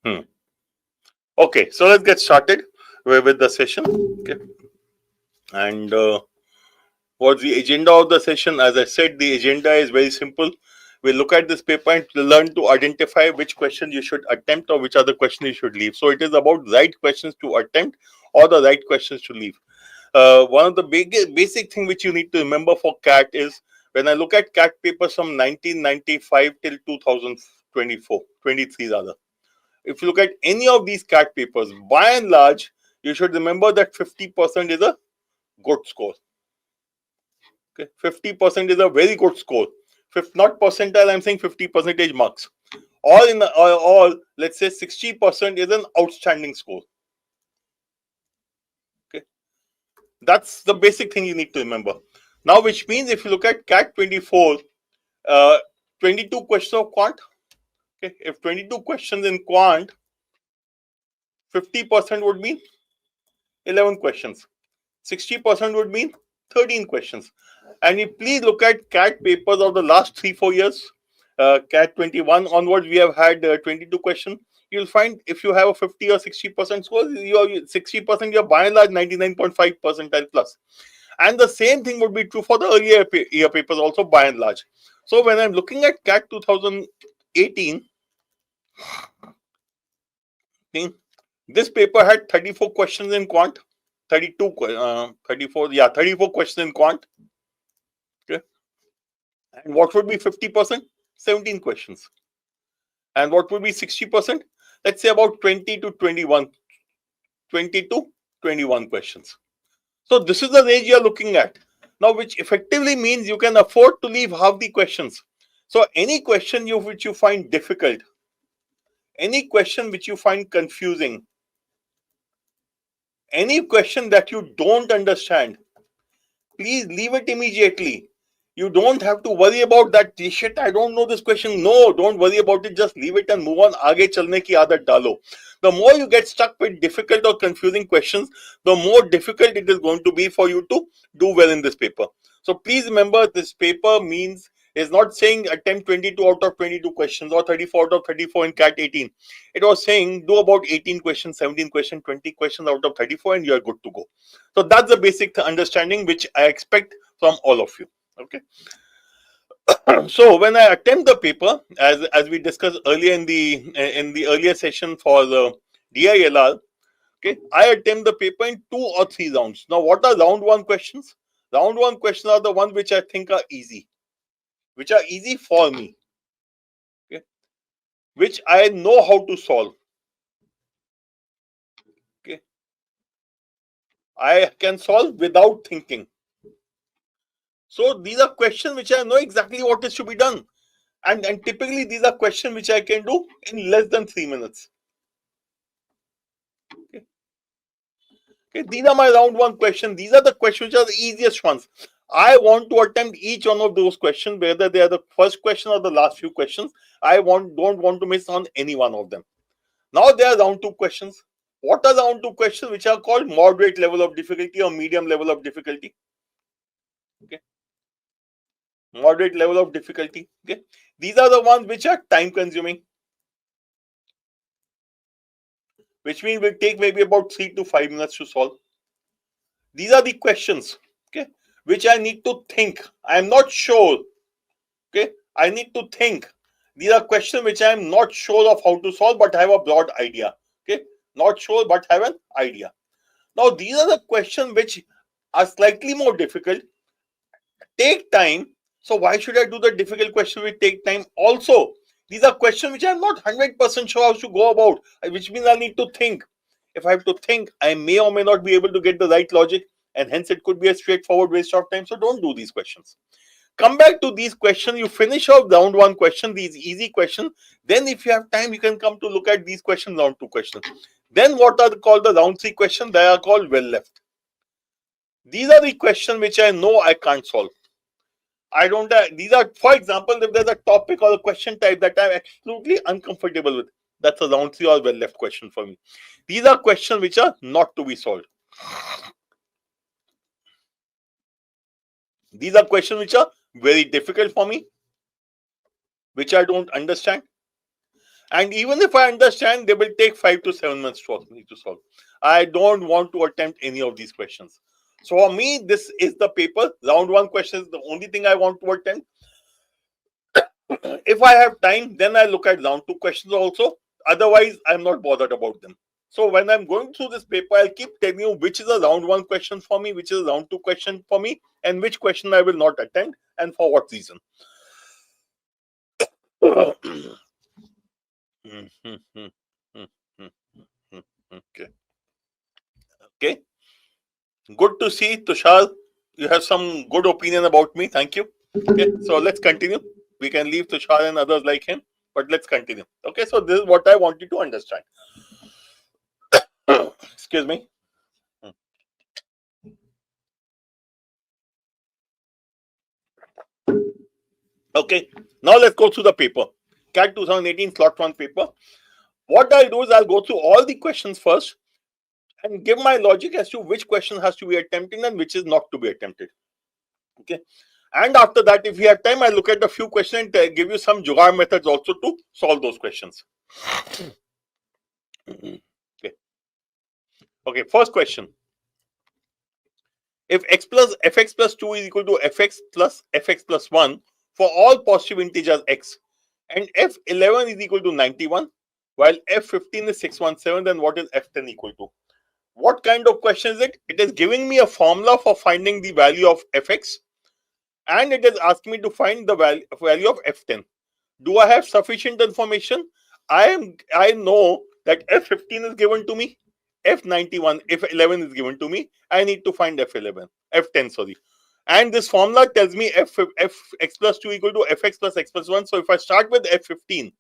Okay, so let's get started with the session. Okay, and what's the agenda of the session? As I said, the agenda is very simple. We'll look at this paper and learn to identify which question you should attempt or which are the questions you should leave. So it is about right questions to attempt or the right questions to leave. One of the basic thing which you need to remember for CAT is when I look at CAT papers from 1995 till 2024, 23 rather. If you look at any of these CAT papers, by and large, you should remember that 50% is a good score. Okay, 50% is a very good score. Not percentile, I'm saying 50 percentage marks. All, let's say 60% is an outstanding score. Okay, that's the basic thing you need to remember. Now, which means if you look at CAT 24, 22 questions of quant. Okay, if 22 questions in quant, 50% would mean 11 questions. 60% would mean 13 questions. And you please look at CAT papers of the last 3-4 years. CAT 21 onwards, we have had 22 questions. You'll find if you have a 50 or 60% score, you're 60%, you're by and large 99.5 percentile plus. And the same thing would be true for the earlier year papers also by and large. So when I'm looking at CAT 2018, this paper had 34 questions in quant, 34 questions in quant. Okay. And what would be 50%? 17 questions. And what would be 60%? Let's say about 20 to 21 questions. So this is the range you are looking at. Now, which effectively means you can afford to leave half the questions. So any question which you find difficult, any question which you find confusing, any question that you don't understand, please leave it immediately. You don't have to worry about that. Shit, I don't know this question. No, don't worry about it. Just leave it and move on. आगे चलने की आदत डालो. The more you get stuck with difficult or confusing questions, the more difficult it is going to be for you to do well in this paper. So please remember, this paper is not saying attempt 22 out of 22 questions or 34 out of 34 in CAT 18. It was saying do about 18 questions, 17 questions, 20 questions out of 34 and you are good to go. So that's the basic understanding which I expect from all of you. Okay. So when I attempt the paper, as we discussed earlier in the earlier session for the DILR, okay, I attempt the paper in 2 or 3 rounds. Now, what are round 1 questions? Round 1 questions are the ones which I think are easy, which are easy for me, okay, which I know how to solve. Okay, I can solve without thinking. So these are questions which I know exactly what is to be done. And typically these are questions which I can do in less than 3 minutes. Okay. Okay, these are my round 1 questions. These are the questions which are the easiest ones. I want to attempt each one of those questions, whether they are the first question or the last few questions. I don't want to miss on any one of them. Now there are round 2 questions. What are round 2 questions which are called moderate level of difficulty or medium level of difficulty? Okay. Moderate level of difficulty. Okay. These are the ones which are time consuming, which means will take maybe about 3 to 5 minutes to solve. These are the questions, okay, which I need to think. I am not sure. Okay, I need to think. These are questions which I am not sure of how to solve, but have a broad idea. Okay, not sure but have an idea. Now these are the questions which are slightly more difficult, take time. So why should I do the difficult question which take time? Also, these are questions which I am not 100% sure how to go about, which means I need to think. If I have to think, I may or may not be able to get the right logic, and hence it could be a straightforward waste of time. So don't do these questions. Come back to these questions. You finish off round 1 question, these easy questions. Then if you have time, you can come to look at these questions, round 2 questions. Then what are called the round 3 questions? They are called well left. These are the questions which I know I can't solve. I don't, these are, for example, if there's a topic or a question type that I'm absolutely uncomfortable with, that's a round 3 or well left question for me. These are questions which are not to be solved. These are questions which are very difficult for me, which I don't understand. And even if I understand, they will take 5 to 7 months for me to solve. I don't want to attempt any of these questions. So for me, this is the paper. Round 1 question is the only thing I want to attempt. If I have time, then I look at round 2 questions also. Otherwise, I'm not bothered about them. So when I'm going through this paper, I'll keep telling you which is a round 1 question for me, which is a round 2 question for me, and which question I will not attempt and for what reason. Okay. Okay. Good to see, Tushar. You have some good opinion about me. Thank you. Okay. So let's continue. We can leave Tushar and others like him, but let's continue. Okay. So this is what I want you to understand. Excuse me. Okay. Now let's go through the paper. CAT 2018 slot 1 paper. What I'll do is I'll go through all the questions first and give my logic as to which question has to be attempted and which is not to be attempted. Okay. And after that, if we have time, I'll look at a few questions and give you some jugaad methods also to solve those questions. Okay. Okay. First question. If x plus fx plus 2 is equal to fx plus 1 for all positive integers x, and f11 is equal to 91, while f15 is 617, then what is f10 equal to? What kind of question is it? It is giving me a formula for finding the value of fx, and it is asking me to find the value of f10. Do I have sufficient information? I know that f15 is given to me, f91, f11 is given to me. I need to find f10, sorry. And this formula tells me fx plus 2 equal to fx plus x plus 1. So if I start with f15,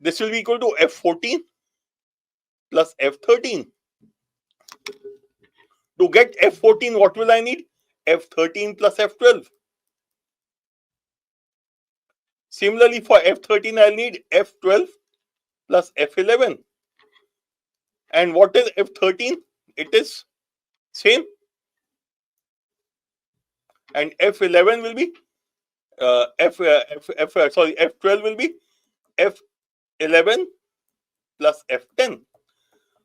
this will be equal to f14 plus f13. To get f14, what will I need? f13 plus f12. Similarly, for f13, I'll need f12 plus f11. And what is f13? It is same. And f11 will be f12 will be f11 plus f10.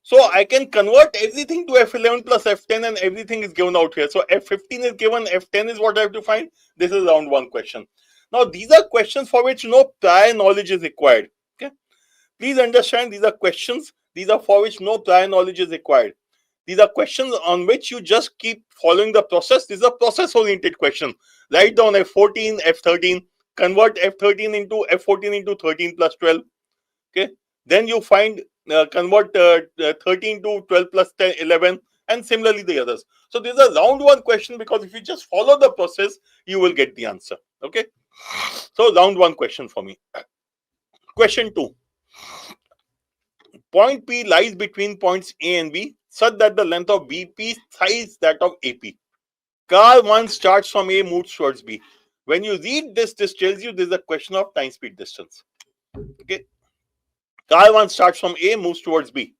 So I can convert everything to f11 plus f10, and everything is given out here. So f15 is given, f10 is what I have to find. This is round 1 question. Now these are questions for which no prior knowledge is required. Okay, please understand, these are questions. These are for which no prior knowledge is required. These are questions on which you just keep following the process. These are process-oriented questions. Write down F14, F13, convert F13 into F14 into 13 plus 12. Okay. Then you find, convert 13 to 12 plus 10, 11, and similarly the others. So this is a round 1 question, because if you just follow the process, you will get the answer. Okay. So round 1 question for me. Question 2. Point P lies between points A and B such that the length of BP size that of AP. Car 1 starts from A, moves towards B. When you read this, this tells you this is a question of time speed distance. Okay. Car 1 starts from A, moves towards B.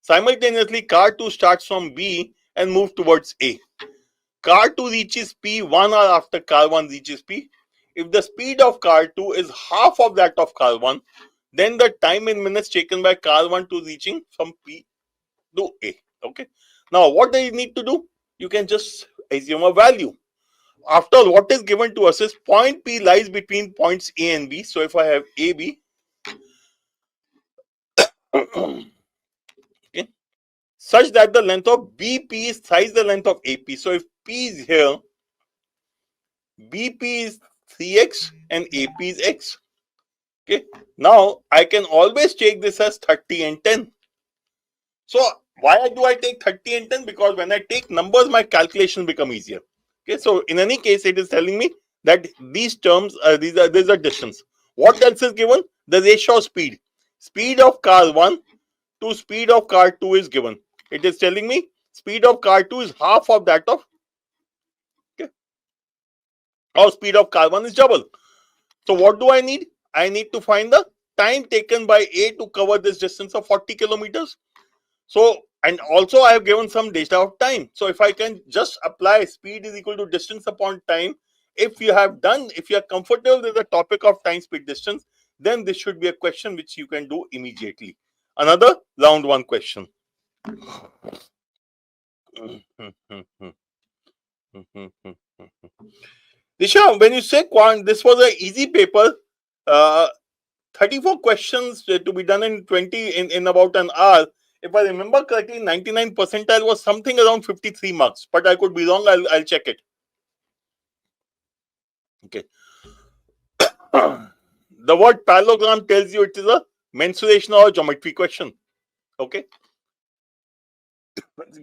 Simultaneously, car 2 starts from B and moves towards A. Car 2 reaches P 1 hour after car 1 reaches P. If the speed of car 2 is half of that of car 1, then the time in minutes taken by car 1 to reaching from P to A. Okay. Now, what do you need to do? You can just assume a value. After all, what is given to us is point P lies between points A and B. So if I have AB, okay, such that the length of BP is thrice the length of AP. So if P is here, BP is 3x and AP is x. Okay. Now I can always take this as 30 and 10. So why do I take 30 and 10? Because when I take numbers, my calculations become easier. Okay. So in any case, it is telling me that these terms, these are distance. What else is given? The ratio of speed. Speed of car 1 to speed of car 2 is given. It is telling me speed of car 2 is half of that of, okay, or speed of car 1 is double. So what do I need? I need to find the time taken by A to cover this distance of 40 kilometers. So, and also I have given some data of time. So if I can just apply speed is equal to distance upon time, if you are comfortable with the topic of time, speed, distance, then this should be a question which you can do immediately. Another round one question. Disha, when you say quant, this was an easy paper. 34 questions to be done in 20 in about an hour. If I remember correctly, 99 percentile was something around 53 marks, but I could be wrong. I'll check it. Okay. The word parallelogram tells you it is a mensuration or geometry question. Okay.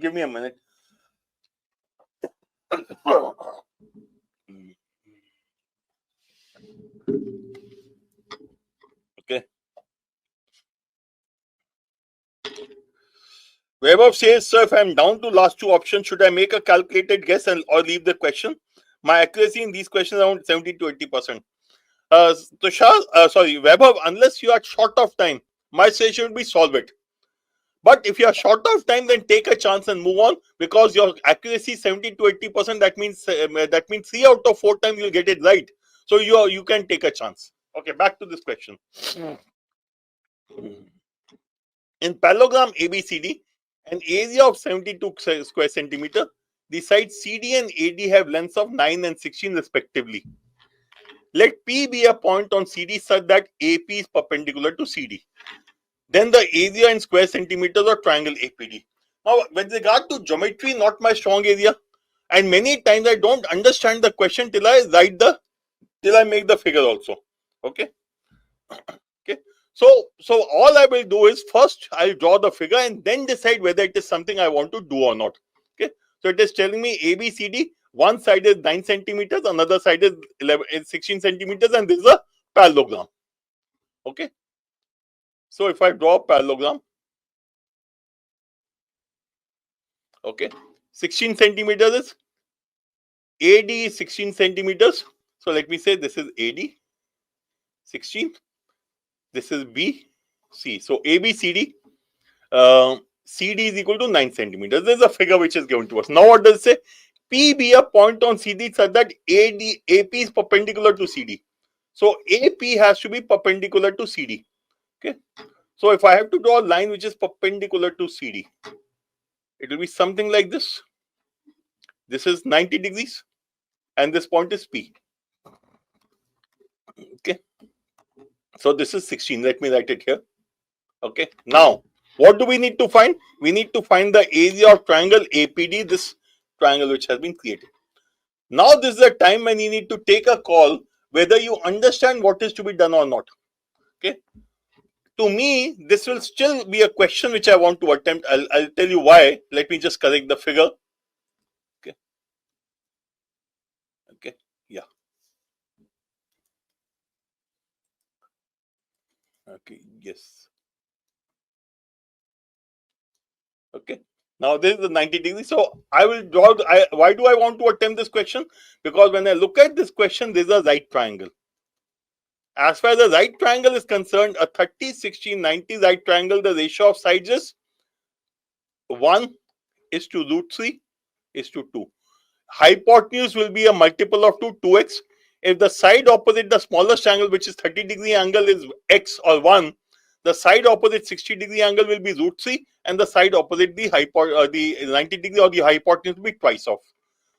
Give me a minute. Okay. Vaibhav says, sir, if I'm down to last two options, should I make a calculated guess or leave the question? My accuracy in these questions is around 70 to 80%. Tushar, Vaibhav, unless you are short of time, my suggestion would be solve it. But if you are short of time, then take a chance and move on, because your accuracy is 70 to 80%. That means 3 out of 4 times you'll get it right. So you can take a chance. Okay, back to this question. In parallelogram ABCD, an area of 72 square centimeter, the sides CD and AD have lengths of 9 and 16 respectively. Let P be a point on CD such that AP is perpendicular to CD. Then the area in square centimeters of triangle APD. Now, with regard to geometry, not my strong area, and many times I don't understand the question till I make the figure also. Okay. Okay. So all I will do is first I'll draw the figure and then decide whether it is something I want to do or not. Okay. So it is telling me ABCD. One side is 9 centimeters, another side is 16 centimeters, and this is a parallelogram. Okay. So if I draw a parallelogram, okay, 16 centimeters is AD is 16 centimeters. So let me say this is AD 16. This is BC. So ABCD, CD is equal to 9 centimeters. This is a figure which is given to us. Now what does it say? P be a point on CD such that AP is perpendicular to CD. So AP has to be perpendicular to CD. Okay. So if I have to draw a line which is perpendicular to CD, it will be something like this. This is 90 degrees and this point is P. Okay. So this is 16. Let me write it here. Okay. Now, what do we need to find? We need to find the area of triangle APD, this triangle which has been created. Now, this is the time when you need to take a call whether you understand what is to be done or not. Okay. To me, this will still be a question which I want to attempt. I'll tell you why. Let me just correct the figure. Okay. Okay. Yeah. Okay. Yes. Okay. Now this is the 90 degrees. So I will draw. Why do I want to attempt this question? Because when I look at this question, this is a right triangle. As far as the right triangle is concerned, a 30, 60, 90 right triangle, the ratio of sides is 1 is to root 3 is to 2. Hypotenuse will be a multiple of 2x. If the side opposite the smallest angle, which is 30-degree angle, is x or 1, the side opposite 60-degree angle will be root 3, and the side opposite the 90-degree or the hypotenuse will be twice of.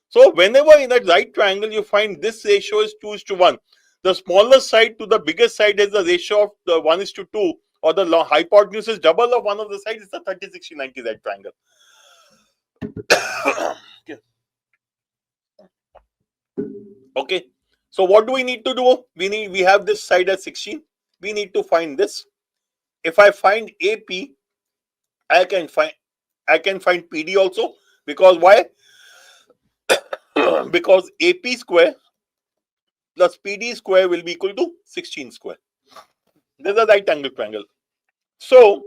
So whenever in a right triangle you find this ratio is 2:1, the smallest side to the biggest side is the ratio of the 1:2, or the hypotenuse is double of one of the sides. It's a 30, 60, 90 right triangle. Okay. So what do we need to do? We have this side at 16. We need to find this. If I find AP, I can find PD also, because why? Because AP square plus PD square will be equal to 16 square. This is a right angle triangle. So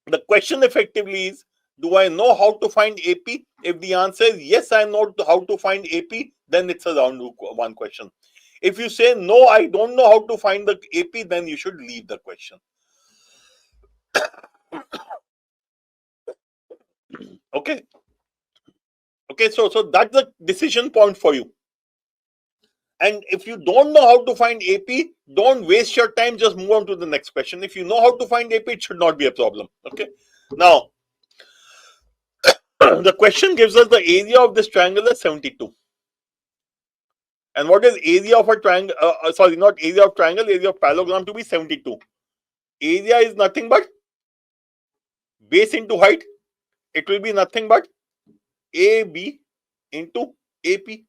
the question effectively is, do I know how to find AP? If the answer is yes, I know how to find AP, then it's a round one question. If you say no, I don't know how to find the AP, then you should leave the question. Okay. Okay, so that's the decision point for you. And if you don't know how to find AP, don't waste your time, just move on to the next question. If you know how to find AP, it should not be a problem. Okay. Now, the question gives us the area of this triangle as 72. And what is area of a triangle? Sorry, not area of triangle, area of parallelogram to be 72. Area is nothing but base into height. It will be nothing but AB into AP.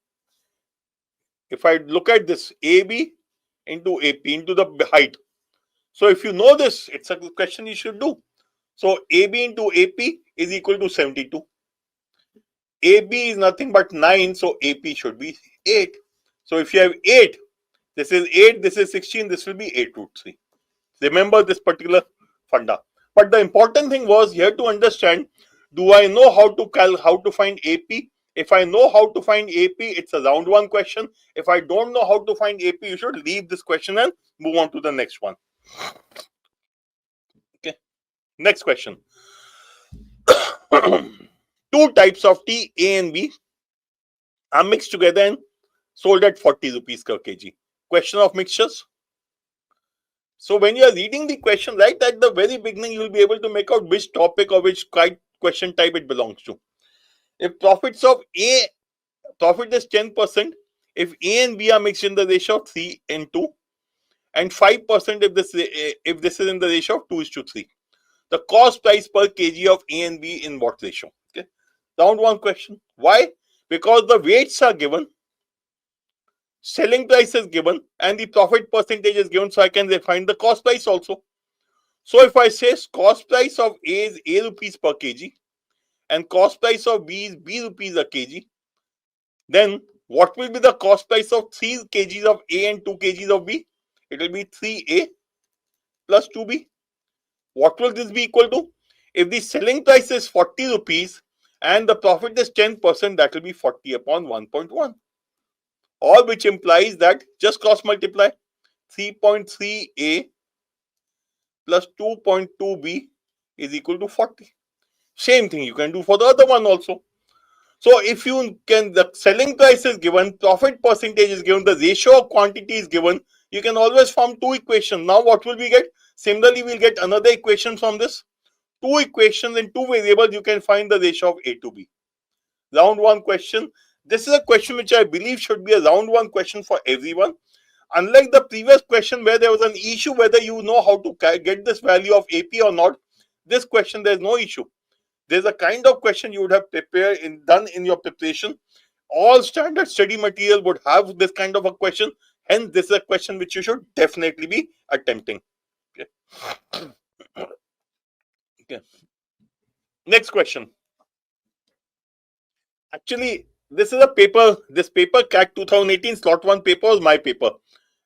If I look at this, AB into AP into the height. So if you know this, it's a question you should do. So AB into AP is equal to 72. AB is nothing but 9, so AP should be 8. So if you have 8, this is 8, this is 16, this will be 8 root 3. Remember this particular funda. But the important thing was here to understand, do I know how to find AP? If I know how to find AP, it's a round 1 question. If I don't know how to find AP, you should leave this question and move on to the next one. Okay. Next question. Two types of tea, A and B, are mixed together and sold at 40 rupees per kg. Question of mixtures. So when you are reading the question right at the very beginning, you will be able to make out which topic or which question type it belongs to. If profits of A, profit is 10%, if A and B are mixed in the ratio of 3 and 2, and 5% if this is in the ratio of 2:3. The cost price per kg of A and B in what ratio? Okay. Round 1 question. Why? Because the weights are given, selling price is given, and the profit percentage is given, so I can find the cost price also. So if I say cost price of A is A rupees per kg and cost price of B is B rupees a kg, then what will be the cost price of 3 kgs of A and 2 kgs of B? It will be 3A plus 2B. What will this be equal to? If the selling price is 40 rupees and the profit is 10%, that will be 40 upon 1.1. All which implies that just cross multiply 3.3A plus 2.2B is equal to 40. Same thing you can do for the other one also. So if you can, the selling price is given, profit percentage is given, the ratio of quantity is given, you can always form two equations. Now what will we get? Similarly, we'll get another equation from this. Two equations in two variables, you can find the ratio of A to B. Round 1 question. This is a question which I believe should be a round 1 question for everyone. Unlike the previous question where there was an issue whether you know how to get this value of AP or not, this question there's no issue. There's a kind of question you would have prepared done in your preparation. All standard study material would have this kind of a question. Hence, this is a question which you should definitely be attempting. Okay. Okay. Next question. Actually, this is a paper. This paper, CAT 2018 slot 1 paper was my paper.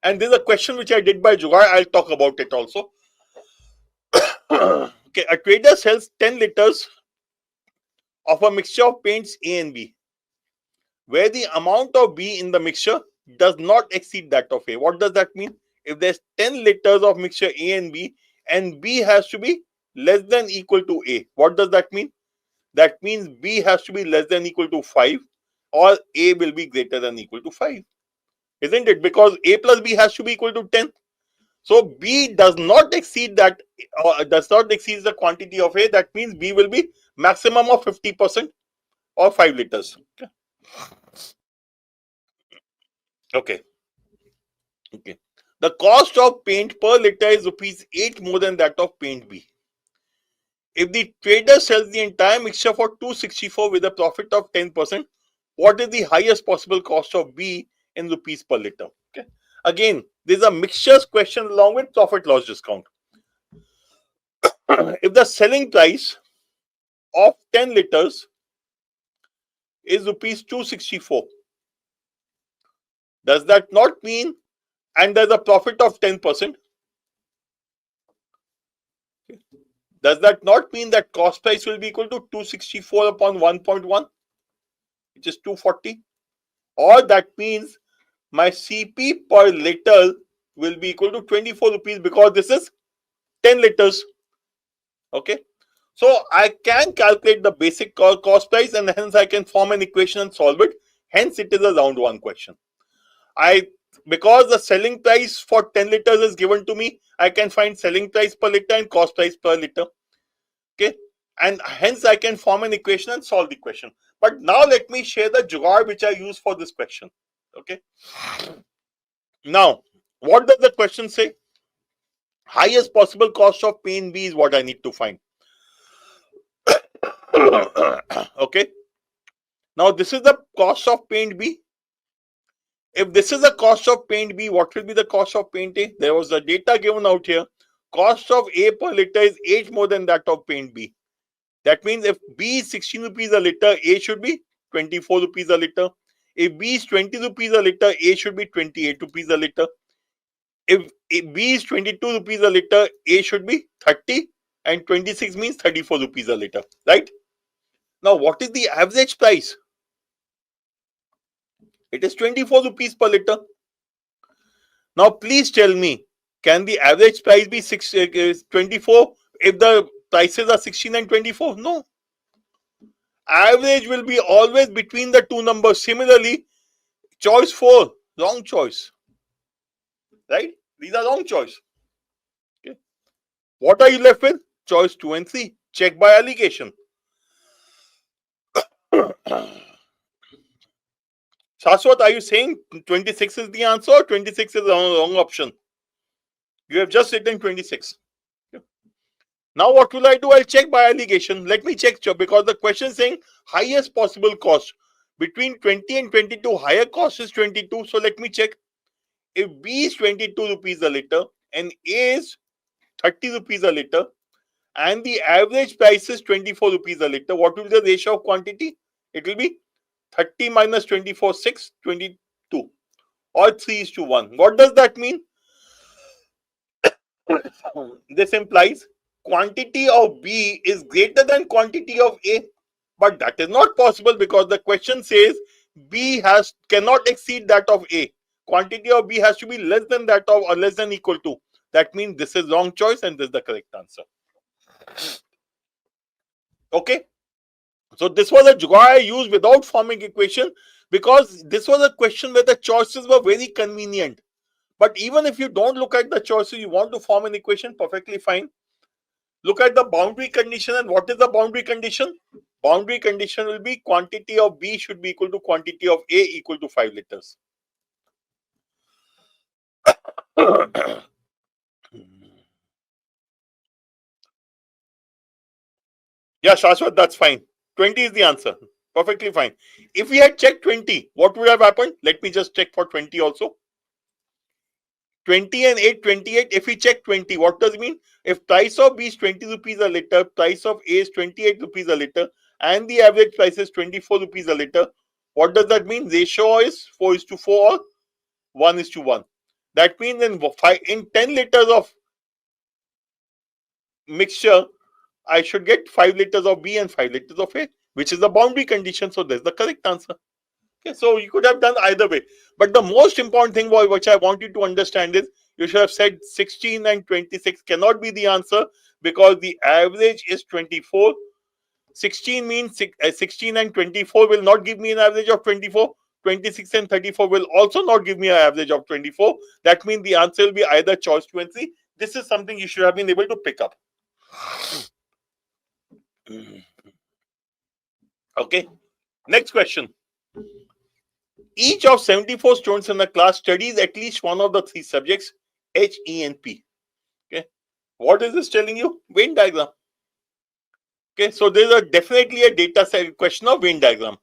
And there's a question which I did by Jugaad. I'll talk about it also. Okay, a trader sells 10 liters of a mixture of paints A and B, where the amount of B in the mixture does not exceed that of A. What does that mean? If there's 10 liters of mixture A and B has to be less than equal to A, what does that mean? That means B has to be less than equal to 5 or A will be greater than equal to 5. Isn't it? Because A plus B has to be equal to 10. So B does not exceed that, or does not exceed the quantity of A. That means B will be maximum of 50% or 5 liters. Okay. Okay. The cost of paint per liter is rupees 8 more than that of paint B. If the trader sells the entire mixture for 264 with a profit of 10%, what is the highest possible cost of B in rupees per liter? Okay. Again, this is a mixtures question along with profit loss discount. If the selling price of 10 liters is rupees 264, does that not mean, and there's a profit of 10%, does that not mean that cost price will be equal to 264 upon 1.1, which is 240? Or that means my CP per liter will be equal to 24 rupees because this is 10 liters. Okay. So I can calculate the basic cost price and hence I can form an equation and solve it. Hence it is a round 1 question. because the selling price for 10 liters is given to me, I can find selling price per liter and cost price per liter. Okay, and hence I can form an equation and solve the question. But now let me share the jugaad which I use for this question. Okay, now what does the question say? Highest possible cost of paint B is what I need to find. Okay, now this is the cost of paint B. If this is the cost of paint B, what will be the cost of paint A? There was the data given out here. Cost of A per liter is 8 more than that of paint B. That means if B is 16 rupees a liter, A should be 24 rupees a liter. If B is 20 rupees a liter, A should be 28 rupees a liter. If B is 22 rupees a liter, A should be 30, and 26 means 34 rupees a liter, right? Now, what is the average price? It is 24 rupees per liter. Now, please tell me, can the average price be 24 if the prices are 16 and 24? No. Average will be always between the two numbers. Similarly, choice 4, wrong choice. Right? These are wrong choice. Okay. What are you left with? Choice 2 and 3. Check by allegation. Shashwat, are you saying 26 is the answer or 26 is the wrong option? You have just written 26. Okay. Now what will I do? I'll check by allegation. Let me check because the question is saying highest possible cost. Between 20 and 22, higher cost is 22. So let me check. If B is 22 rupees a liter and A is 30 rupees a liter and the average price is 24 rupees a liter, what will be the ratio of quantity? It will be 30 minus 24, 6, 22 or 3:1. What does that mean? This implies quantity of B is greater than quantity of A. But that is not possible because the question says B cannot exceed that of A. Quantity of B has to be less than that of or less than equal to. That means this is wrong choice and this is the correct answer. Okay. So this was a jugaad I used without forming equation because this was a question where the choices were very convenient. But even if you don't look at the choices, you want to form an equation, perfectly fine. Look at the boundary condition, and what is the boundary condition? Boundary condition will be quantity of B should be equal to quantity of A equal to 5 liters. Yeah, Shashwat, that's fine. 20 is the answer. Perfectly fine. If we had checked 20, what would have happened? Let me just check for 20 also. 20 and 8, 28. If we check 20, what does it mean? If price of B is 20 rupees a liter, price of A is 28 rupees a liter, and the average price is 24 rupees a liter, what does that mean? Ratio is 4:4 or 1:1. That means in 10 liters of mixture, I should get 5 liters of B and 5 liters of A, which is the boundary condition. So that's the correct answer. Okay, so you could have done either way. But the most important thing which I want you to understand is you should have said 16 and 26 cannot be the answer because the average is 24. 16 means 16 and 24 will not give me an average of 24. 26 and 34 will also not give me an average of 24. That means the answer will be either choice 2 and 3. This is something you should have been able to pick up. Okay. Next question. Each of 74 students in the class studies at least one of the 3 subjects, H, E, and P. Okay. What is this telling you? Venn diagram. Okay. So there is definitely a data set question of Venn diagram.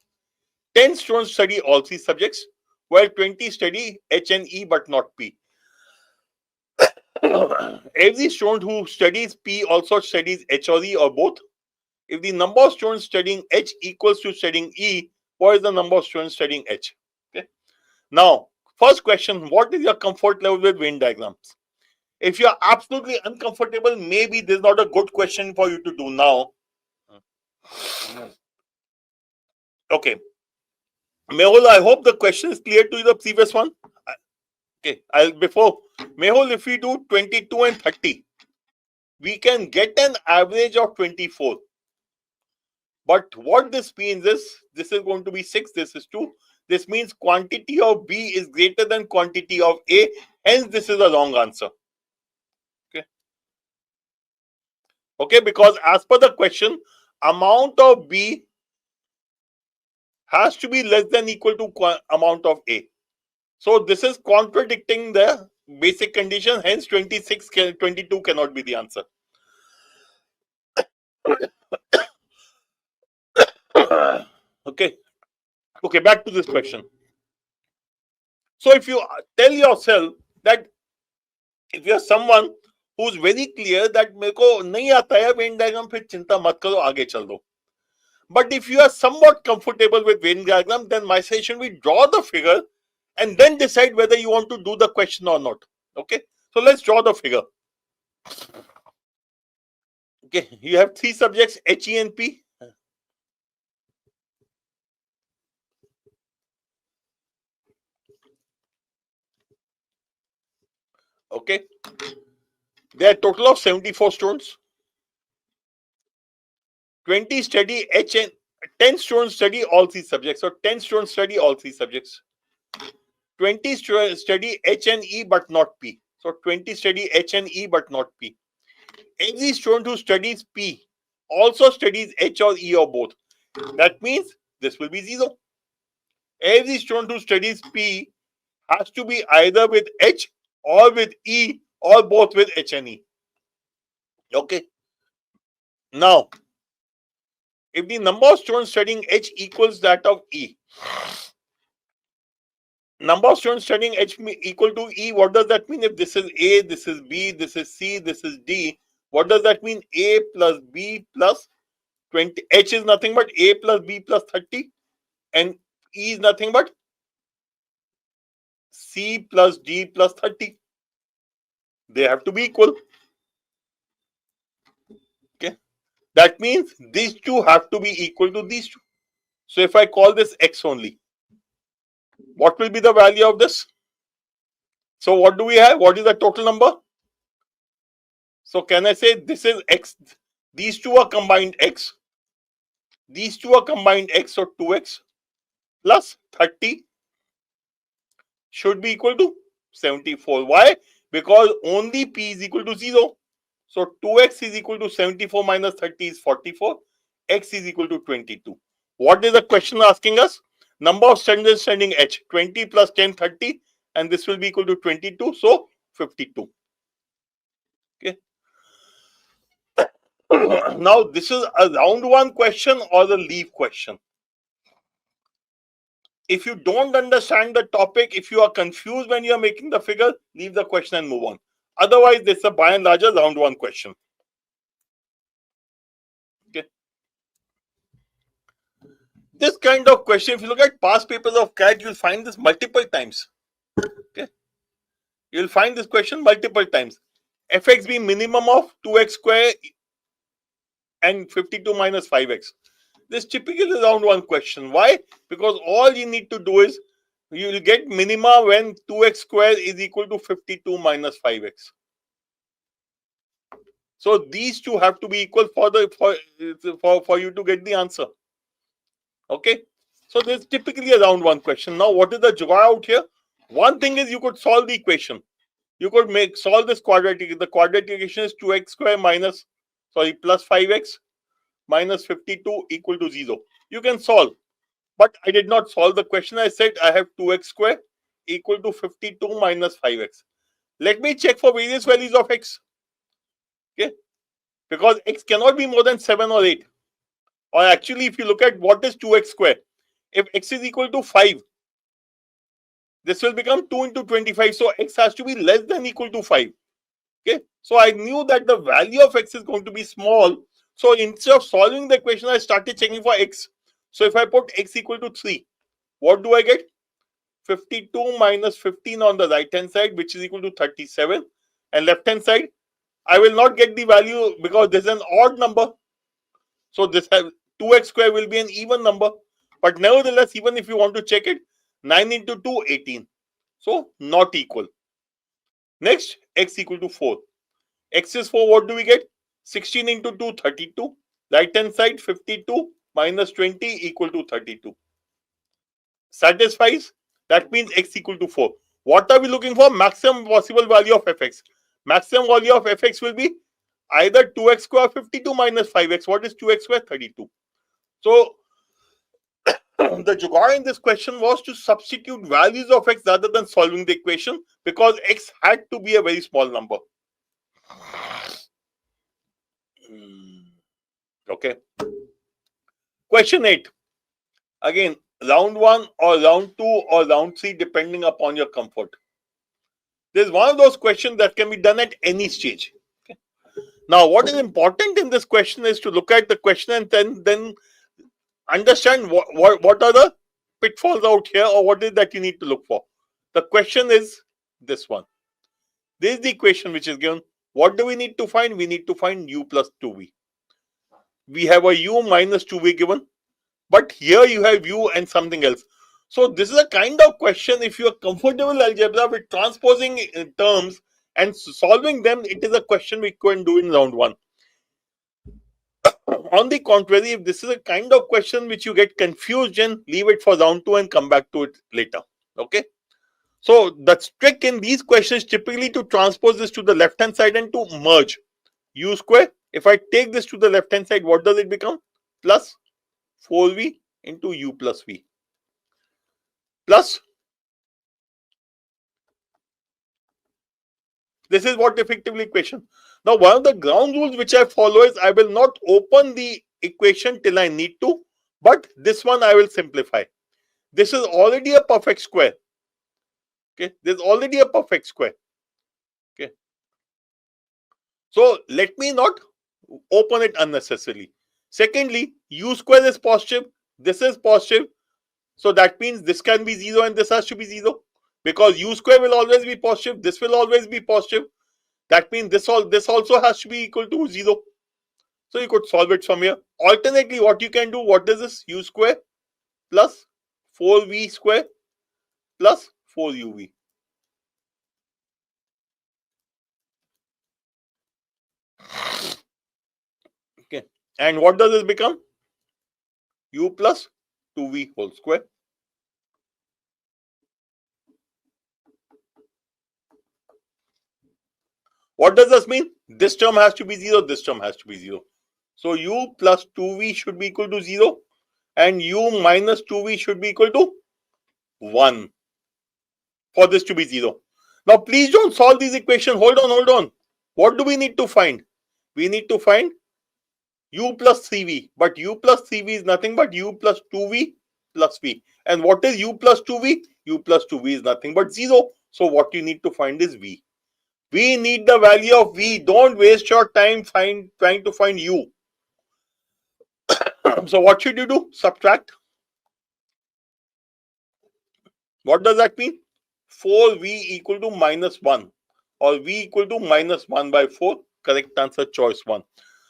10 students study all 3 subjects, while 20 study H and E but not P. Every student who studies P also studies H or E or both. If the number of students studying H equals to studying E, what is the number of students studying H? Okay. Now, first question, what is your comfort level with Venn diagrams? If you are absolutely uncomfortable, maybe this is not a good question for you to do now. Okay. Mehul, I hope the question is clear to you, the previous one. Okay, Mehul, if we do 22 and 30, we can get an average of 24. But what this means is, this is going to be 6, this is 2. This means quantity of B is greater than quantity of A. Hence, this is a wrong answer. Okay, because as per the question, amount of B has to be less than equal to amount of A. So this is contradicting the basic condition. Hence, 22 cannot be the answer. Okay. Okay, back to this question. So if you tell yourself that if you are someone who's very clear that मेरे को नहीं आता है Venn diagram, फिर चिंता मत करो, आगे चल दो. But if you are somewhat comfortable with Venn diagram, then my suggestion we draw the figure and then decide whether you want to do the question or not. Okay, so let's draw the figure. Okay, you have three subjects, H, E, and P. Okay, there are a total of 74 students. 20 study H and 10 students study all three subjects. So 10 students study all three subjects. 20 students study H and E but not P. So 20 study H and E but not P. Every student who studies P also studies H or E or both. That means this will be 0. Every student who studies P has to be either with H or with E or both with H and E. Okay. Now, if the number of students studying H equals that of E, number of students studying H equal to E, what does that mean? If this is A, this is B, this is C, this is D, what does that mean? A plus B plus 20. H is nothing but A plus B plus 30 and E is nothing but C plus D plus 30. They have to be equal. Okay. That means these two have to be equal to these two. So if I call this X only, what will be the value of this? So what do we have? What is the total number? So can I say this is X? These two are combined X. These two are combined X, so 2X plus 30 should be equal to 74. Why? Because only P is equal to 0. So 2X is equal to 74 minus 30 is 44. X is equal to 22. What is the question asking us? Number of students studying H, 20 plus 10, 30, and this will be equal to 22, so 52. Okay. Now, this is a round one question or the leave question. If you don't understand the topic, if you are confused when you are making the figure, leave the question and move on. Otherwise, this is a by and large a round one question. Okay. This kind of question, if you look at past papers of CAT, you'll find this multiple times. Okay. You'll find this question multiple times. Fx be minimum of 2x square and 52 minus 5x. This typically is round one question. Why? Because all you need to do is you will get minima when 2x square is equal to 52 minus 5x. So these two have to be equal for you to get the answer. Okay. So this is typically a round one question. Now, what is the jugaad out here? One thing is you could solve the equation. You could solve this quadratic. The quadratic equation is 2x square plus 5x minus 52 equal to 0. You can solve. But I did not solve the question. I said I have 2x square equal to 52 minus 5x. Let me check for various values of x. Okay. Because x cannot be more than 7 or 8. Or actually, if you look at what is 2x square, if x is equal to 5, this will become 2 into 25. So x has to be less than equal to 5. Okay. So I knew that the value of x is going to be small. So instead of solving the equation, I started checking for x. So if I put x equal to 3, what do I get? 52 minus 15 on the right hand side, which is equal to 37. And left hand side, I will not get the value because this is an odd number. So this 2x square will be an even number. But nevertheless, even if you want to check it, 9 into 2, 18. So not equal. Next, x equal to 4. X is 4, what do we get? 16 into 2, 32. Right hand side, 52 minus 20 equal to 32. satisfies. That means x equal to 4. What are we looking for? Maximum possible value of fx. Maximum value of fx will be either 2x square 52 minus 5x. What is 2x square? 32. So the jugaad in this question was to substitute values of x rather than solving the equation, because x had to be a very small number. Okay. Question 8. Again, round 1 or round 2 or round 3, depending upon your comfort. This is one of those questions that can be done at any stage. Okay. Now, what is important in this question is to look at the question and then understand what are the pitfalls out here, or what is that you need to look for. The question is this one. This is the equation which is given. What do we need to find? We need to find u plus 2v. We have a u minus 2v given, but here you have u and something else. So this is a kind of question, if you are comfortable algebra with transposing terms and solving them, it is a question we can do in round 1. On the contrary, if this is a kind of question which you get confused in, leave it for round 2 and come back to it later. Okay. So the trick in these questions typically to transpose this to the left hand side and to merge u square. If I take this to the left hand side, what does it become? Plus 4v into u plus v plus. This is what effectively equation. Now, one of the ground rules which I follow is I will not open the equation till I need to, but this one I will simplify. This is already a perfect square. Okay, there's already a perfect square. Okay, so let me not open it unnecessarily. Secondly, u square is positive, this is positive, so that means this can be 0 and this has to be 0, because u square will always be positive, this will always be positive. That means this also has to be equal to 0. So you could solve it from here. Alternately, what you can do, what is this? U square plus 4v square plus 4uv. Okay. And what does this become? U plus 2v whole square. What does this mean? This term has to be 0, this term has to be 0. So u plus 2v should be equal to 0 and u minus 2v should be equal to 1 for this to be 0. Now please don't solve these equations. Hold on. What do we need to find? We need to find u plus 3v. But u plus 3v is nothing but u plus 2v plus v. And what is u plus 2v? U plus 2v is nothing but 0. So what you need to find is v. We need the value of v. Don't waste your time trying to find u. So what should you do? Subtract. What does that mean? 4v equal to minus 1 or v equal to minus 1 by 4. Correct answer, choice 1.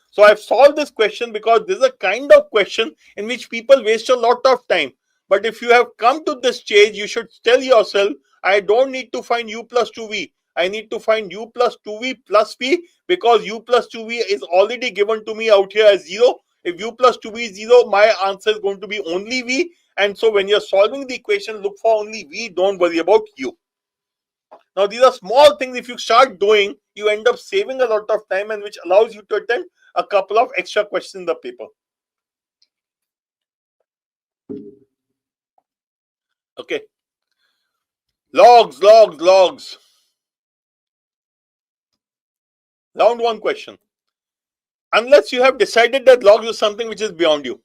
So I've solved this question because this is a kind of question in which people waste a lot of time. But if you have come to this stage, you should tell yourself, I don't need to find u plus 2v. I need to find u plus 2v plus v, because u plus 2v is already given to me out here as 0. If u plus 2v is 0, my answer is going to be only v. And so when you're solving the equation, look for only v. Don't worry about u. Now, these are small things. If you start doing, you end up saving a lot of time, and which allows you to attempt a couple of extra questions in the paper. Okay. Logs. Round 1 question. Unless you have decided that logs is something which is beyond you.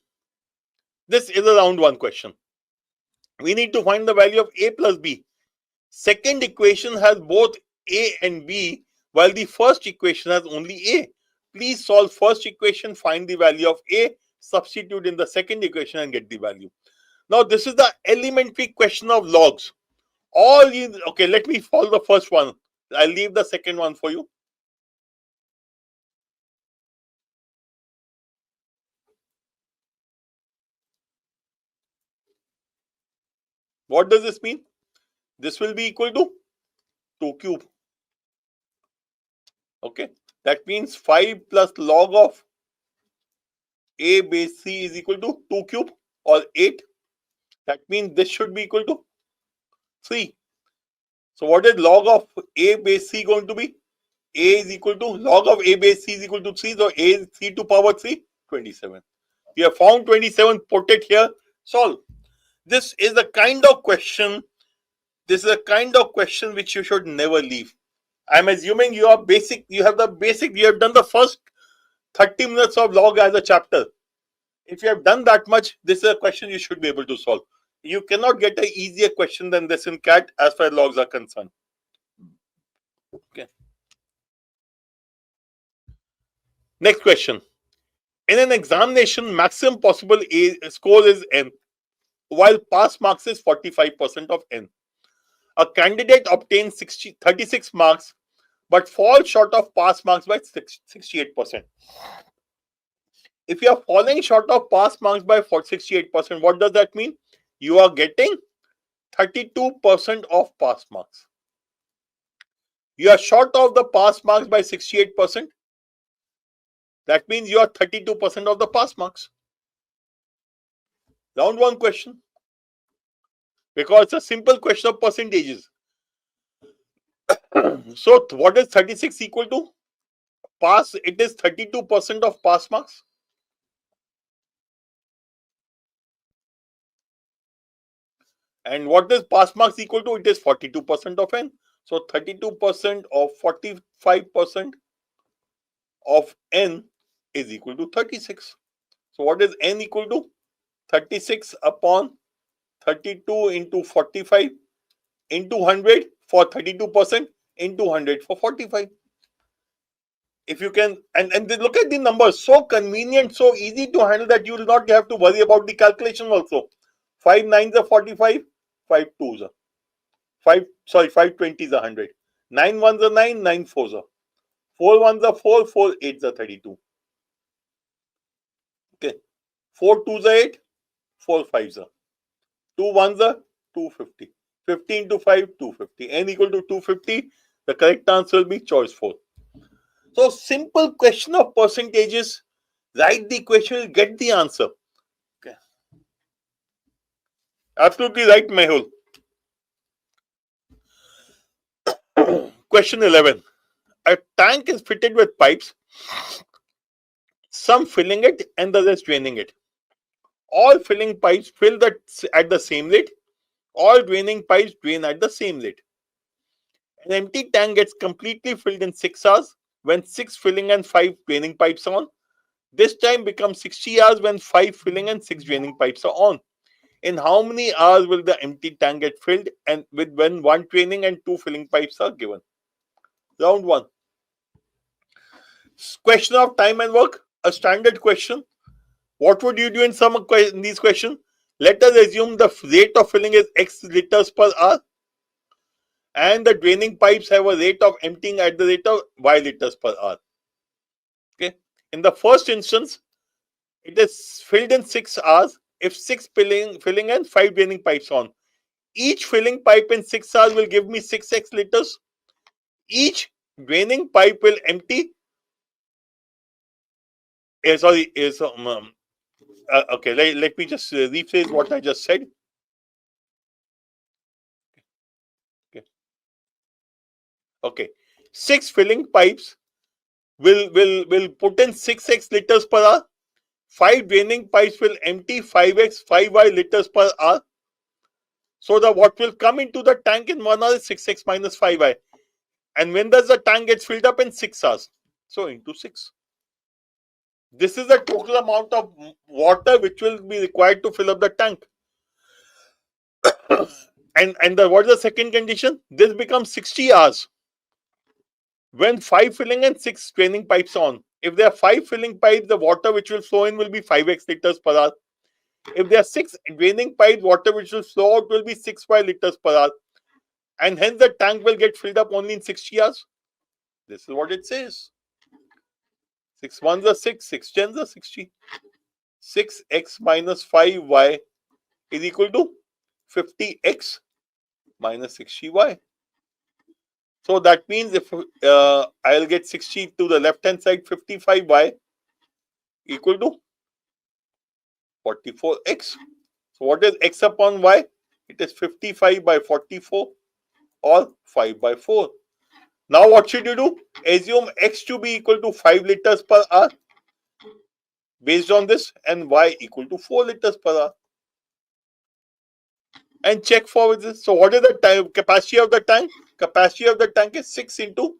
This is a round 1 question. We need to find the value of a plus b. Second equation has both a and b, while the first equation has only a. Please solve first equation, find the value of a, substitute in the second equation and get the value. Now this is the elementary question of logs. Okay, let me follow the first one. I'll leave the second one for you. What does this mean? This will be equal to 2 cube. Okay, that means 5 plus log of a base c is equal to 2 cube or 8. That means this should be equal to 3. So what is log of a base c going to be? A is equal to log of a base c is equal to 3. So a is 3 to power 3, 27. We have found 27, put it here, solve. This is the kind of question. This is a kind of question which you should never leave. I'm assuming you have done the first 30 minutes of log as a chapter. If you have done that much, this is a question you should be able to solve. You cannot get an easier question than this in CAT as far as logs are concerned. Okay. Next question. In an examination, maximum possible score is N, while pass marks is 45% of N. A candidate obtains 36 marks but falls short of pass marks by 68%. If you are falling short of pass marks by 68%, what does that mean? You are getting 32% of pass marks. You are short of the pass marks by 68%. That means you are 32% of the pass marks. Round 1 question. Because it's a simple question of percentages. So what is 36 equal to? Pass, it is 32% of pass marks. And what is pass marks equal to? It is 42% of N. So 32% of 45% of N is equal to 36. So what is N equal to? 36 upon 32 into 45 into 100 for 32% into 100 for 45. If you can, and look at the numbers, so convenient, so easy to handle that you will not have to worry about the calculation also. 5 9s are 45, 5 2s are 5 20s are 100, 9 1s are 9, 9 4s are 4 1s are 4, 4 8s are 32. Okay, 4 2s are 8, 4 5s are 2 1s are 250, 15 to 5 250, N equal to 250. The correct answer will be choice 4. So simple question of percentages, write the equation, you'll get the answer. Okay. Absolutely right, Mehul. Question 11. A tank is fitted with pipes, some filling it and the rest draining it. All filling pipes fill at the same rate. All draining pipes drain at the same rate. An empty tank gets completely filled in 6 hours when 6 filling and 5 draining pipes are on. This time becomes 60 hours when 5 filling and 6 draining pipes are on. In how many hours will the empty tank get filled and when 1 draining and 2 filling pipes are given? Round 1. Question of time and work, a standard question. What would you do in these questions? Let us assume the rate of filling is X liters per hour and the draining pipes have a rate of emptying at the rate of Y liters per hour. Okay. In the first instance, it is filled in 6 hours if 6 filling and 5 draining pipes on. Each filling pipe in 6 hours will give me 6x liters. Each draining pipe will empty. Okay, let me just rephrase what I just said. Okay, 6 filling pipes will put in 6x liters per hour. 5 draining pipes will empty 5x 5y liters per hour. So the what will come into the tank in 1 hour is 6x minus 5y. And when does the tank get filled up? In 6 hours. So into 6. This is the total amount of water which will be required to fill up the tank. And what is the second condition? This becomes 60 hours when 5 filling and 6 draining pipes are on. If there are 5 filling pipes, the water which will flow in will be 5x liters per hour. If there are 6 draining pipes, water which will flow out will be 6y liters per hour. And hence the tank will get filled up only in 60 hours. This is what it says. 6 1s are 6, 6 10s are 60. 6x minus 5y is equal to 50x minus 60y. So that means if I'll get 60 to the left hand side, 55y equal to 44x. So what is x upon y? It is 55 by 44 or 5 by 4. Now what should you do? Assume x to be equal to 5 liters per hour based on this, and y equal to 4 liters per hour. And check for this. So what is the time capacity of the tank? Capacity of the tank is 6 into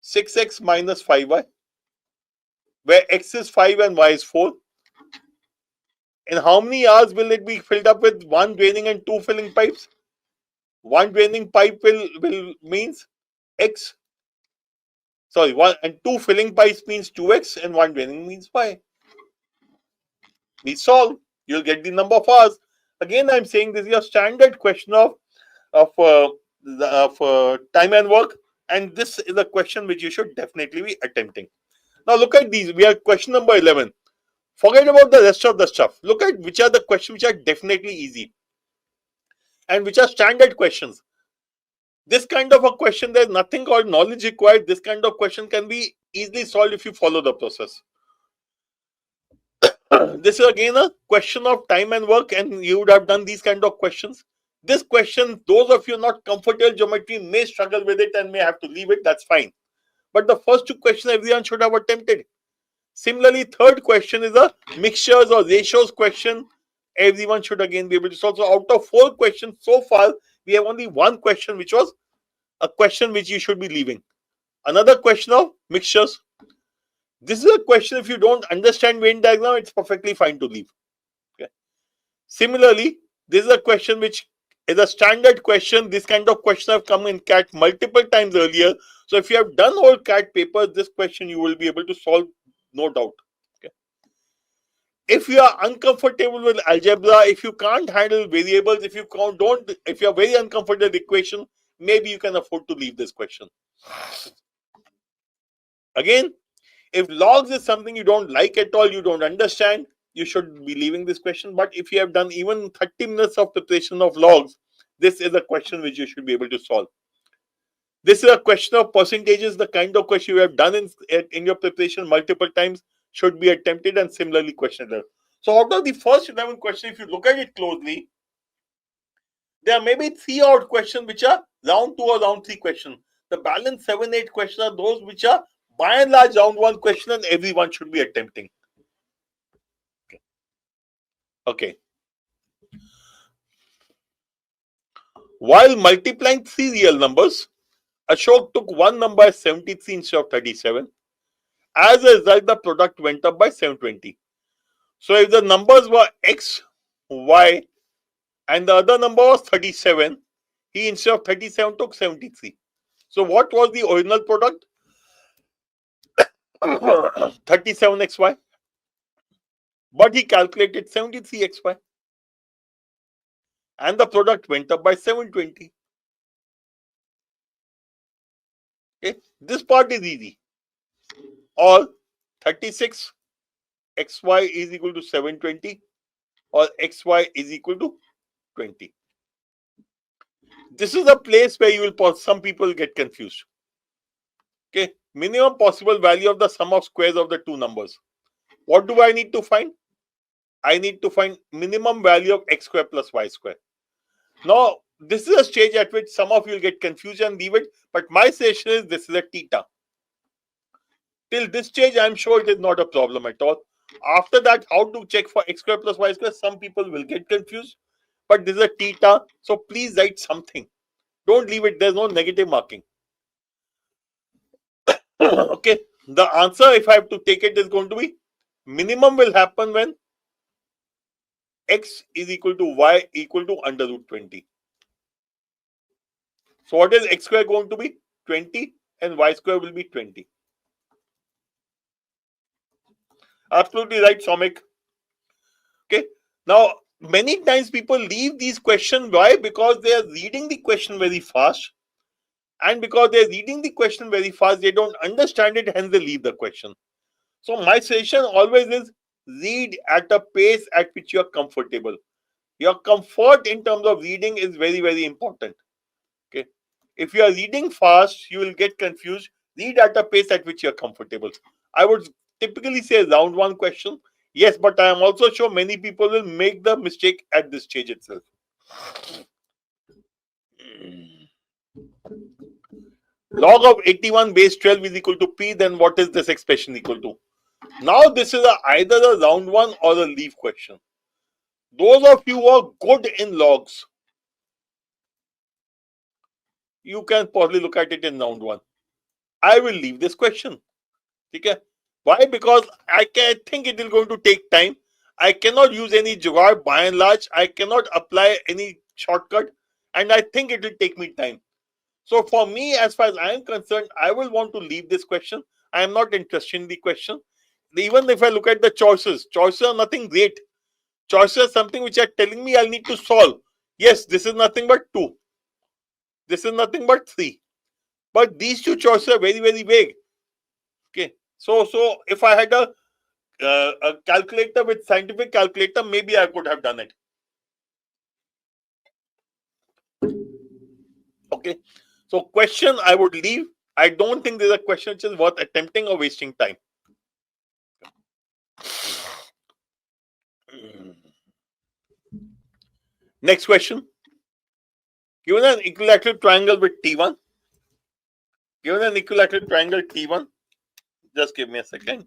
6x minus 5y, where x is 5 and y is 4. In how many hours will it be filled up with 1 draining and 2 filling pipes? 1 draining pipe will means x. Sorry, 1 and 2 filling pipes means 2x, and 1 draining means y. We solve. You'll get the number of hours. Again, I'm saying this is a standard question of time and work, and this is a question which you should definitely be attempting. Now look at these. We are question number 11. Forget about the rest of the stuff. Look at which are the questions which are definitely easy and which are standard questions. This kind of a question, there's nothing called knowledge required. This kind of question can be easily solved if you follow the process. This is again a question of time and work, and you would have done these kind of questions. This question, those of you not comfortable geometry may struggle with it and may have to leave it. That's fine. But the first two questions everyone should have attempted. Similarly, third question is a mixtures or ratios question. Everyone should again be able to solve. So out of 4 questions so far, we have only one question which was a question which you should be leaving. Another question of mixtures. This is a question, if you don't understand Venn diagram, it's perfectly fine to leave. Okay. Similarly, this is a question which is a standard question. This kind of question have come in CAT multiple times earlier. So if you have done all CAT papers, this question you will be able to solve, no doubt. Okay. If you are uncomfortable with algebra, if you can't handle variables, if you are very uncomfortable with equation, maybe you can afford to leave this question. Again, if logs is something you don't like at all, you don't understand, you should be leaving this question. But if you have done even 30 minutes of preparation of logs, this is a question which you should be able to solve. This is a question of percentages. The kind of question you have done in your preparation multiple times should be attempted, and similarly questioned. So out of the first 11 questions, if you look at it closely, there are maybe 3 odd questions which are round 2 or round 3 questions. The balance 7, 8 questions are those which are by and large round 1 question, and everyone should be attempting. Okay. While multiplying 3 real numbers, Ashok took one number as 73 instead of 37. As a result, the product went up by 720. So if the numbers were x, y, and the other number was 37, he instead of 37 took 73. So what was the original product? 37xy. But he calculated 73xy. And the product went up by 720. Okay, this part is easy. Or 36 xy is equal to 720, or xy is equal to 20. This is a place where you will some people get confused. Okay, minimum possible value of the sum of squares of the two numbers. What do I need to find? I need to find minimum value of x square plus y square. Now, this is a stage at which some of you will get confused and leave it, but my suggestion is this is a theta. Till this stage, I'm sure it is not a problem at all. After that, how to check for x square plus y square, some people will get confused, but this is a theta, so please write something. Don't leave it, there's no negative marking. Okay, the answer, if I have to take it, is going to be minimum will happen when x is equal to y equal to under root 20. So what is x square going to be? 20, and y square will be 20. Absolutely right, Somik. Okay. Now, many times people leave these questions. Why? Because they are reading the question very fast. And because they are reading the question very fast, they don't understand it, hence they leave the question. So my suggestion always is read at a pace at which you are comfortable. Your comfort in terms of reading is very, very important. Okay. If you are reading fast, you will get confused. Read at a pace at which you are comfortable. I would typically say round 1 question. Yes, but I am also sure many people will make the mistake at this stage itself. Log of 81 base 12 is equal to P, then what is this expression equal to? Now this is either a round one or a leave question. Those of you who are good in logs, you can probably look at it in round one. I will leave this question. Okay? Why? Because I think it is going to take time. I cannot use any jugaad by and large. I cannot apply any shortcut, and I think it will take me time. So for me, as far as I am concerned, I will want to leave this question. I am not interested in the question. Even if I look at the choices are nothing great. Choices are something which are telling me I need to solve. Yes, this is nothing but 2. This is nothing but 3. But these two choices are very, very vague. Okay. So if I had a calculator with scientific calculator, maybe I could have done it. Okay. So question I would leave. I don't think there's a question which is worth attempting or wasting time. Next question. Given an equilateral triangle with T1, just give me a second,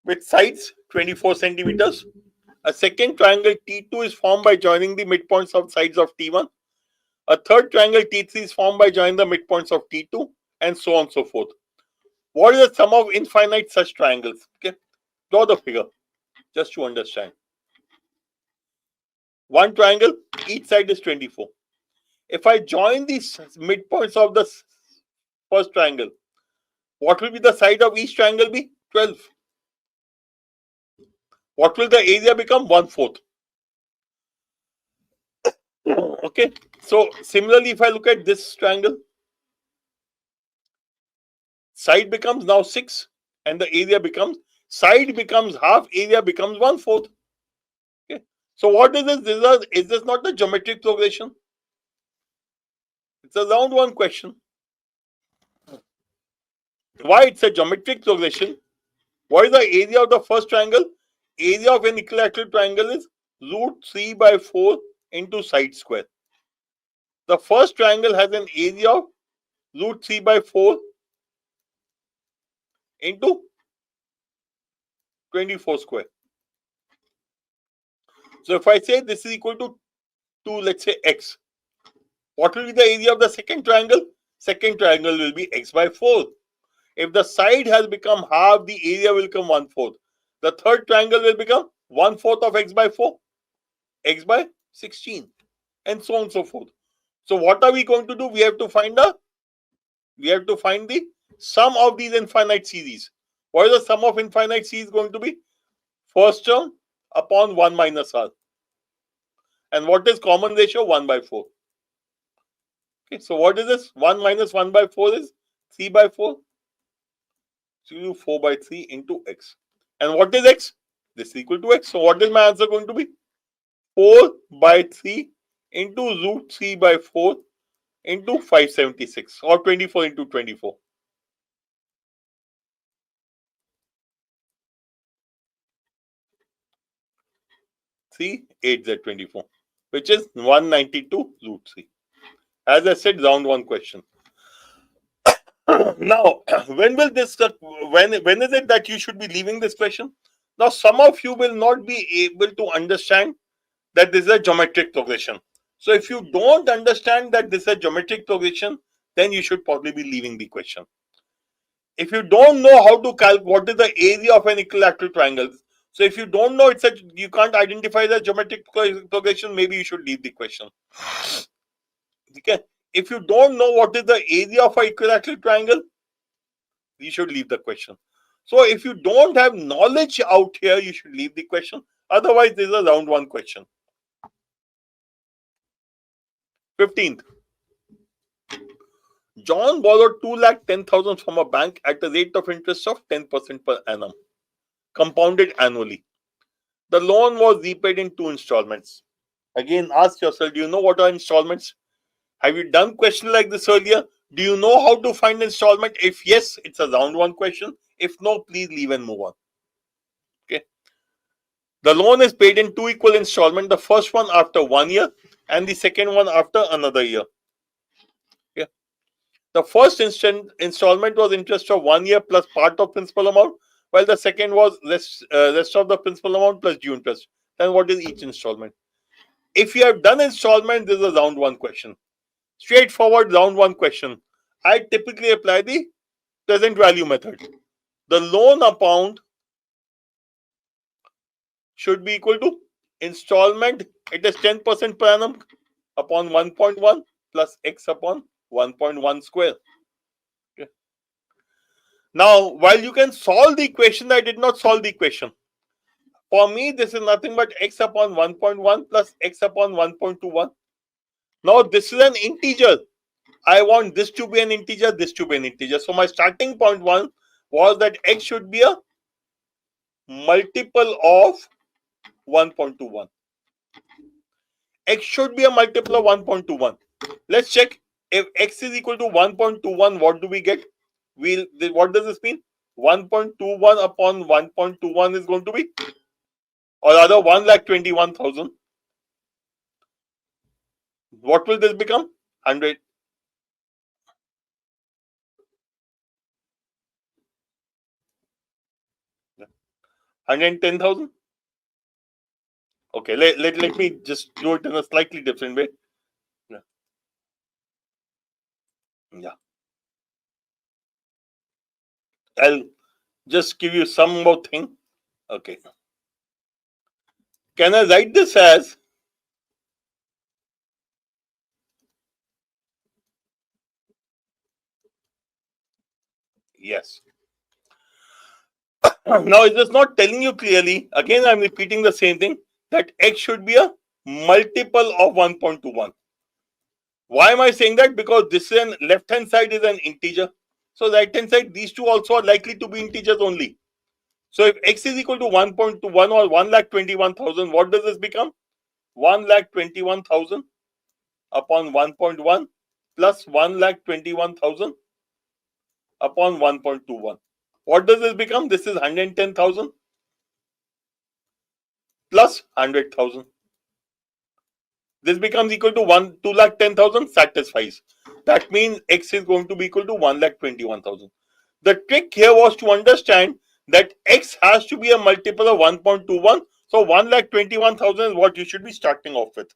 with sides 24 centimeters, a second triangle T2 is formed by joining the midpoints of sides of T1. A third triangle T3 is formed by joining the midpoints of T2, and so on and so forth. What is the sum of infinite such triangles? Okay, draw the figure just to understand. One triangle, each side is 24. If I join these midpoints of the first triangle, what will be the side of each triangle be? 12. What will the area become? 1/4. Okay. So similarly, if I look at this triangle, side becomes now 6, and the area becomes, side becomes half, area becomes 1/4. Okay. So what is this? Is this not a geometric progression? It's a round one question. Why it's a geometric progression? What is the area of the first triangle? Area of an equilateral triangle is √3/4 into side square. The first triangle has an area of √3/4 into 24 square. So if I say this is equal to let's say x, what will be the area of the second triangle? Second triangle will be x/4. If the side has become half, the area will become 1/4. The third triangle will become 1/4 of x/4, x/16, and so on and so forth. So what are we going to do? We have to find the sum of these infinite series. What is the sum of infinite series going to be? First term upon 1 minus r. And what is common ratio? 1/4. Okay, so what is this? 1 minus 1/4 is 3/4. So you do 4/3 into x. And what is x? This is equal to x. So what is my answer going to be? 4/3 into √3/4 into 576, or 24 into 24. 3 8 z 24, which is 192√3. As I said, round one question. Now, when will this? When is it that you should be leaving this question? Now, some of you will not be able to understand that this is a geometric progression. So, if you don't understand that this is a geometric progression, then you should probably be leaving the question. If you don't know how to calculate what is the area of an equilateral triangle, so if you don't know you can't identify the geometric progression, maybe you should leave the question. Okay. If you don't know what is the area of an equilateral triangle, you should leave the question. So if you don't have knowledge out here, you should leave the question. Otherwise, this is a round one question. 15th. John borrowed 2,10,000 from a bank at a rate of interest of 10% per annum, compounded annually. The loan was repaid in 2 installments. Again, ask yourself, do you know what are installments? Have you done question like this earlier? Do you know how to find installment? If yes, it's a round one question. If no, please leave and move on. Okay. The loan is paid in two equal installments, the first one after 1 year and the second one after another year. Okay. The first installment was interest of 1 year plus part of principal amount, while the second was rest of the principal amount plus due interest. Then what is each installment? If you have done installment, this is a round one question. Straightforward round one question. I typically apply the present value method. The loan amount should be equal to installment. It is 10% per annum upon 1.1 plus x upon 1.1 square. Okay. Now, while you can solve the equation, I did not solve the equation. For me, this is nothing but x upon 1.1 plus x upon 1.21. Now, this is an integer. I want this to be an integer, this to be an integer. So, my starting point one was that x should be a multiple of 1.21. X should be a multiple of 1.21. Let's check. If x is equal to 1.21, what do we get? What does this mean? 1.21 upon 1.21 is going to be, or rather 1,21,000. What will this become? 100. 110,000. Okay, let me just do it in a slightly different way. Yeah. I'll just give you some more thing. Okay. Can I write this as yes? Now, it is not telling you clearly. Again, I'm repeating the same thing, that x should be a multiple of 1.21. Why am I saying that? Because this is left hand side is an integer. So right hand side, these two also are likely to be integers only. So if x is equal to 1.21 or 1,21,000, what does this become? 1,21,000 upon 1.1 plus 1,21,000 upon 1.21. What does this become? This is 110,000 plus 100,000. This becomes equal to 2,10,000, satisfies. That means x is going to be equal to 1,21,000. The trick here was to understand that x has to be a multiple of 1.21. So 1,21,000 is what you should be starting off with.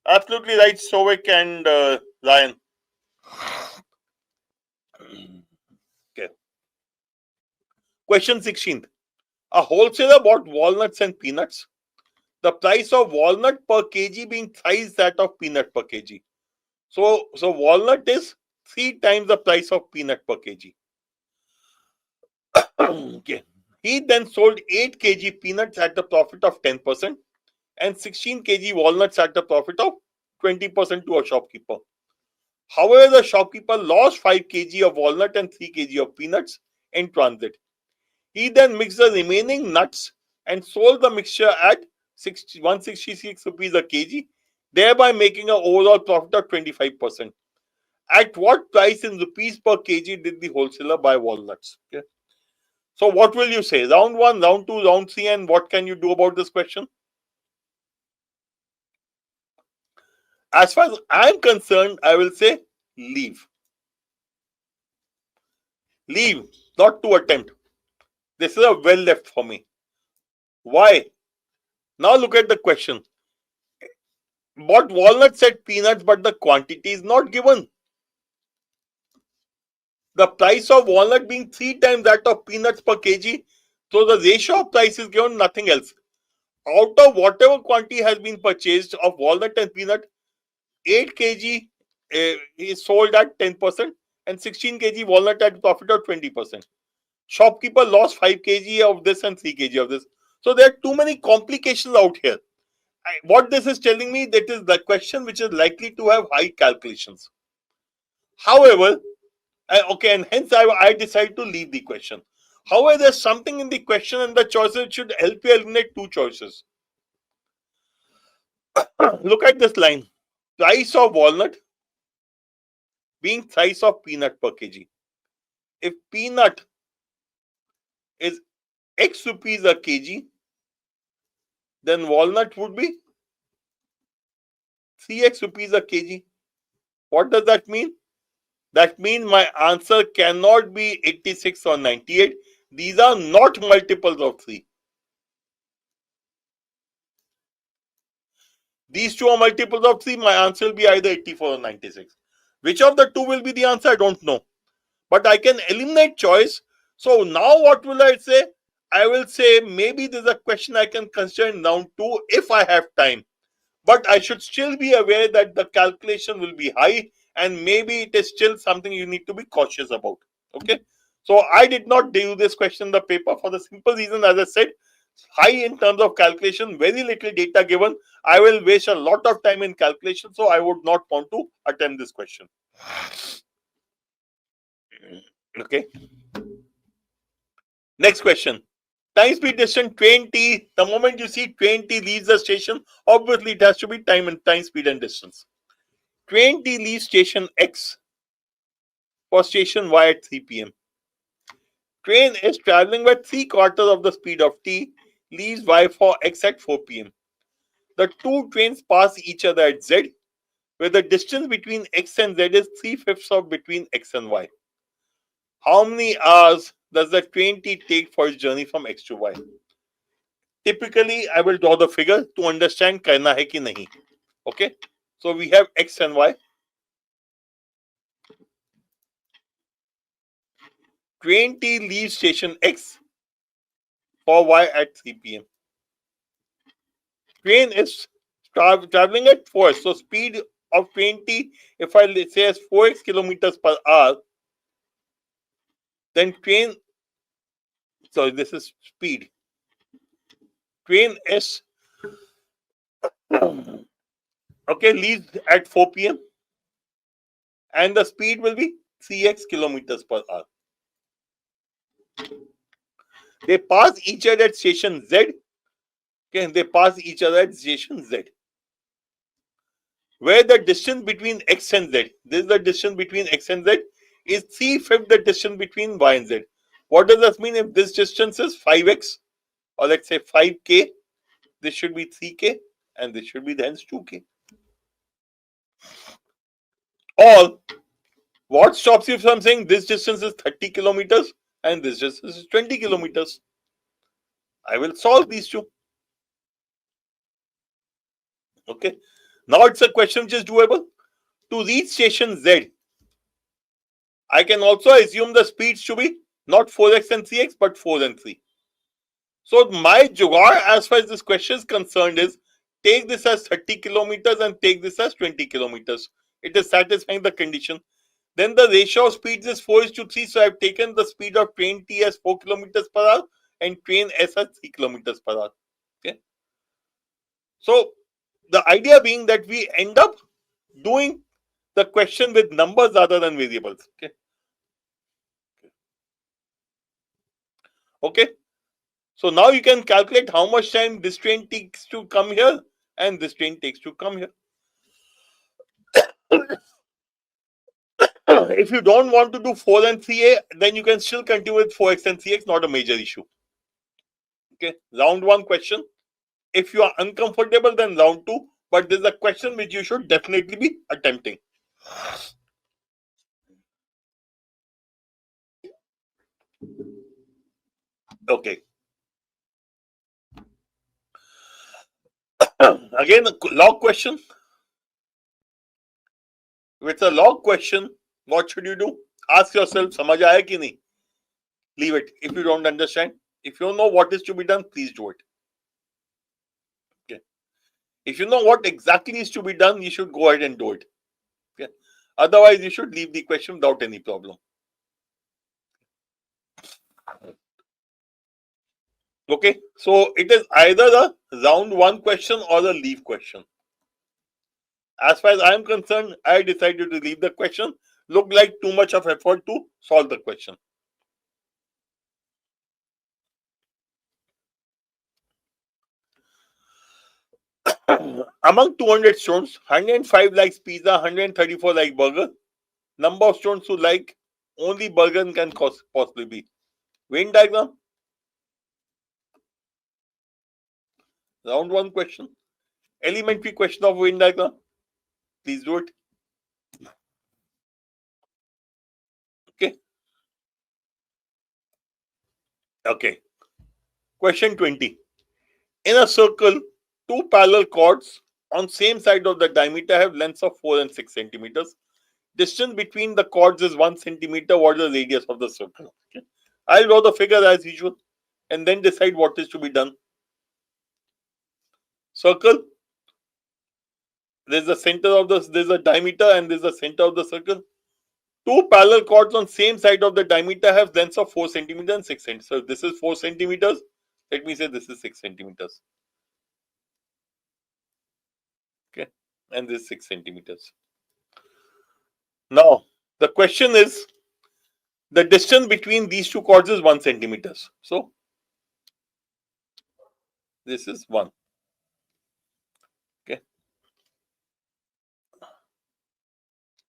Absolutely right, Sovik and Ryan. Okay. Question 16. A wholesaler bought walnuts and peanuts. The price of walnut per kg being thrice that of peanut per kg. So walnut is 3 times the price of peanut per kg. Okay. He then sold 8 kg peanuts at a profit of 10% and 16 kg walnuts at a profit of 20% to a shopkeeper. However, the shopkeeper lost 5 kg of walnut and 3 kg of peanuts in transit. He then mixed the remaining nuts and sold the mixture at 166 rupees a kg, thereby making an overall profit of 25%. At what price in rupees per kg did the wholesaler buy walnuts? Okay. So what will you say? Round 1, round 2, round 3, and what can you do about this question? As far as I'm concerned, I will say leave. Leave, not to attempt. This is a well left for me. Why? Now look at the question. Bought walnuts at peanuts, but the quantity is not given. The price of walnut being 3 times that of peanuts per kg. So the ratio of price is given, nothing else. Out of whatever quantity has been purchased of walnut and peanut, 8 kg is sold at 10% and 16 kg walnut at profit of 20%. Shopkeeper lost 5 kg of this and 3 kg of this. So there are too many complications out here. What this is telling me, that is the question which is likely to have high calculations. However, okay, and hence I decide to leave the question. However, there's something in the question and the choices which should help you eliminate two choices. Look at this line. Price of walnut being thrice of peanut per kg. If peanut is X rupees a kg, then walnut would be 3x rupees a kg. What does that mean? That means my answer cannot be 86 or 98. These are not multiples of 3. These two are multiples of 3. My answer will be either 84 or 96. Which of the two will be the answer? I don't know. But I can eliminate choice. So now what will I say? I will say maybe there's a question I can consider in round 2 if I have time. But I should still be aware that the calculation will be high and maybe it is still something you need to be cautious about. Okay. So I did not do this question in the paper for the simple reason, as I said, high in terms of calculation, very little data given. I will waste a lot of time in calculation, so I would not want to attempt this question. Okay. Next question. Time speed distance train T. The moment you see train T leaves the station, obviously it has to be time speed and distance. Train T leaves station X for station Y at 3 p.m. Train is traveling at 3/4 of the speed of T, leaves Y for X at 4 p.m. The two trains pass each other at Z, where the distance between X and Z is 3/5 of between X and Y. How many hours does the train T take for its journey from X to Y? Typically, I will draw the figure to understand करना है कि नहीं. Okay, so we have X and Y. Train T leaves station X for Y at 3 p.m. Train is traveling at 4, so speed of train T, if I say as 4x kilometers per hour, then train, so this is speed. Train S, okay, leaves at 4 p.m. and the speed will be 3x kilometers per hour. They pass each other at station Z. Okay, they pass each other at station Z, where the distance between X and Z, this is the distance between X and Z, is 3/5 the distance between Y and Z. What does this mean? If this distance is 5x, or let's say 5k, this should be 3k, and this should be hence 2k. Or what stops you from saying this distance is 30 kilometers and this distance is 20 kilometers? I will solve these two. Okay. Now it's a question which is doable. To reach station Z, I can also assume the speeds to be not 4x and 3x, but 4 and 3. So my jugaad as far as this question is concerned is take this as 30 kilometers and take this as 20 kilometers. It is satisfying the condition. Then the ratio of speeds is 4:3. So I've taken the speed of train T as 4 kilometers per hour and train S as 3 kilometers per hour. Okay. So the idea being that we end up doing the question with numbers rather than variables. Okay. Okay. So now you can calculate how much time this train takes to come here and this train takes to come here. If you don't want to do 4 and 3a, then you can still continue with 4x and 3x, not a major issue. Okay, round 1 question. If you are uncomfortable, then round 2, but there's a question which you should definitely be attempting. Okay. Again, a log question. If it's a log question, what should you do? Ask yourself, samajh aaya ki nahi? Leave it. If you don't understand, if you don't know what is to be done, please do it. Okay. If you know what exactly is to be done, you should go ahead and do it. Okay. Otherwise, you should leave the question without any problem. Okay. So it is either a round 1 question or a leave question. As far as I am concerned, I decided to leave the question. Looked like too much of effort to solve the question. Among 200 students, 105 likes pizza, 134 like burger. Number of students who like only burger can possibly be. Venn diagram. Round 1 question. Elementary question of Venn diagram. Please do it. Okay. Okay. Question 20. In a circle, two parallel chords on same side of the diameter have lengths of 4 and 6 centimeters. Distance between the chords is 1 centimeter. What is the radius of the circle? Okay. I'll draw the figure as usual and then decide what is to be done. Circle. There's the center of there's a diameter and there's the center of the circle. Two parallel chords on same side of the diameter have lengths of 4 centimeters and 6 centimeters. So this is 4 centimeters. Let me say this is 6 centimeters. Okay. And this is 6 centimeters. Now, the question is, the distance between these two chords is 1 centimeters. So, this is 1. Okay.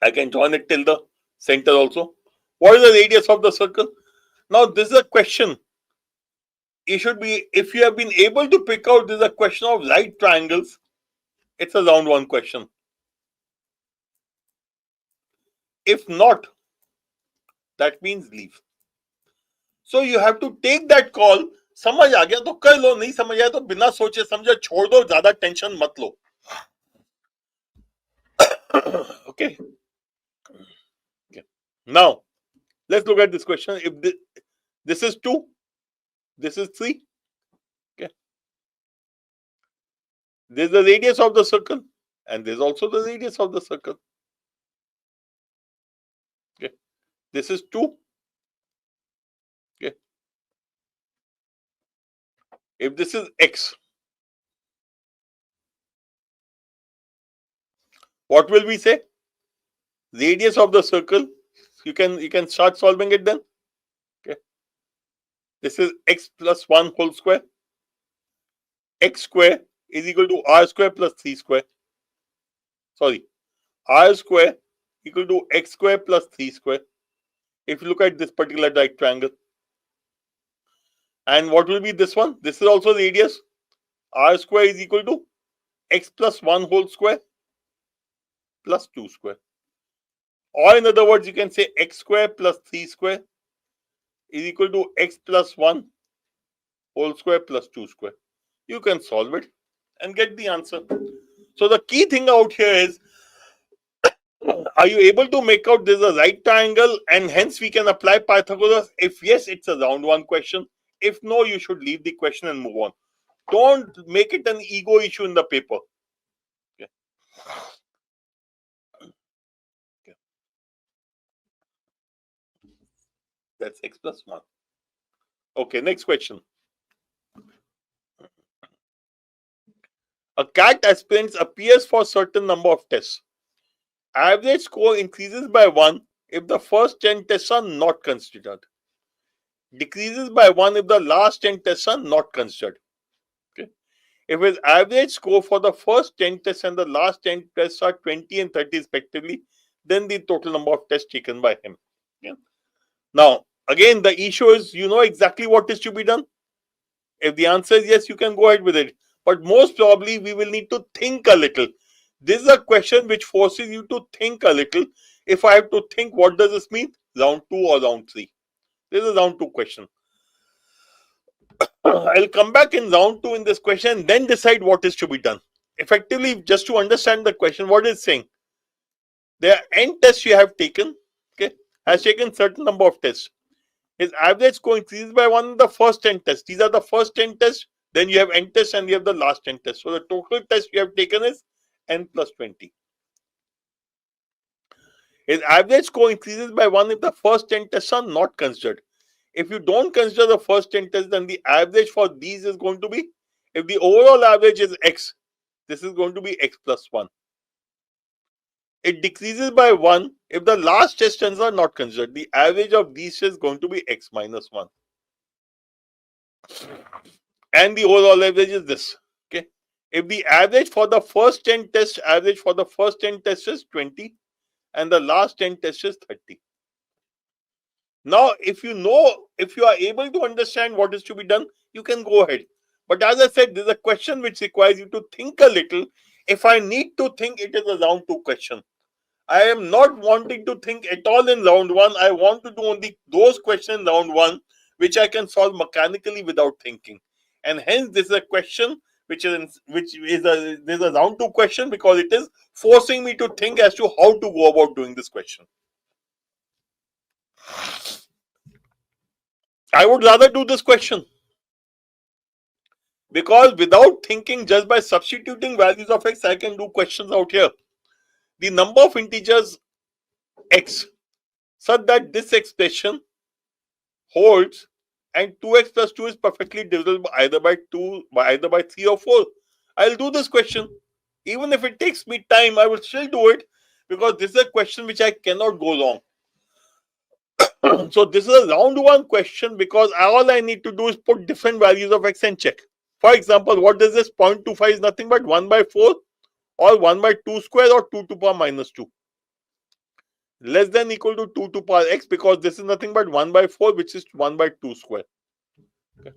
I can join it till the center also. What is the radius of the circle? Now, this is a question. You should be, if you have been able to pick out, this is a question of right triangles. It's a round 1 question. If not, that means leave. So you have to take that call. समझ आ गया तो कर लो, नहीं समझ आया तो बिना सोचे समझे छोड़ दो, ज्यादा टेंशन मत लो. Okay. Now, let's look at this question. If this is 2, this is 3. Okay. This is the radius of the circle, and this is also the radius of the circle. Okay. This is 2. Okay. If this is x, what will we say? Radius of the circle. You can start solving it then. Okay. This is x plus 1 whole square. X square is equal to r square plus 3 square. Sorry, r square equal to x square plus 3 square. If you look at this particular right triangle. And what will be this one? This is also radius. R square is equal to x plus 1 whole square plus 2 square. Or in other words, you can say x square plus 3 square is equal to x plus 1 whole square plus 2 square. You can solve it and get the answer. So the key thing out here is, are you able to make out this is a right triangle and hence we can apply Pythagoras? If yes, it's a round 1 question. If no, you should leave the question and move on. Don't make it an ego issue in the paper. Okay. Okay. That's x plus 1. Okay, next question. A CAT aspirant appears for a certain number of tests. Average score increases by 1 if the first 10 tests are not considered. Decreases by 1 if the last 10 tests are not considered. Okay. If his average score for the first 10 tests and the last 10 tests are 20 and 30 respectively, then the total number of tests taken by him. Okay. Now, again, the issue is, you know exactly what is to be done. If the answer is yes, you can go ahead with it. But most probably, we will need to think a little. This is a question which forces you to think a little. If I have to think, what does this mean? Round 2 or round 3? This is a round 2 question. I'll come back in round 2 in this question and then decide what is to be done. Effectively, just to understand the question, what it's saying? There are n tests you have taken. Okay, has taken certain number of tests. His average score increases by 1 in the first 10 tests. These are the first 10 tests. Then you have n tests and you have the last 10 tests. So the total test you have taken is n plus 20. His average score increases by 1 if the first 10 tests are not considered. If you don't consider the first 10 tests, then the average for these is going to be, if the overall average is x, this is going to be x plus 1. It decreases by 1 if the last test tests are not considered. The average of these is going to be x minus 1. And the overall average is this. Okay. If the average for the first 10 tests, is 20 and the last 10 tests is 30. Now, if you are able to understand what is to be done, you can go ahead. But as I said, this is a question which requires you to think a little. If I need to think, it is a round 2 question. I am not wanting to think at all in round 1. I want to do only those questions in round 1 which I can solve mechanically without thinking. And hence this is a question which is a round 2 question, because it is forcing me to think as to how to go about doing this question. I would rather do this question, because without thinking, just by substituting values of x, I can do questions out here. The number of integers x such that this expression holds, and 2x plus 2 is perfectly divisible either by 3 or 4. I'll do this question. Even if it takes me time, I will still do it, because this is a question which I cannot go wrong. So this is a round 1 question, because all I need to do is put different values of x and check. For example, what is this? 0.25 is nothing but 1 by 4 or 1 by 2 square or 2 to the power minus 2. Less than equal to 2 to the power x, because this is nothing but 1 by 4, which is 1 by 2 square. Okay.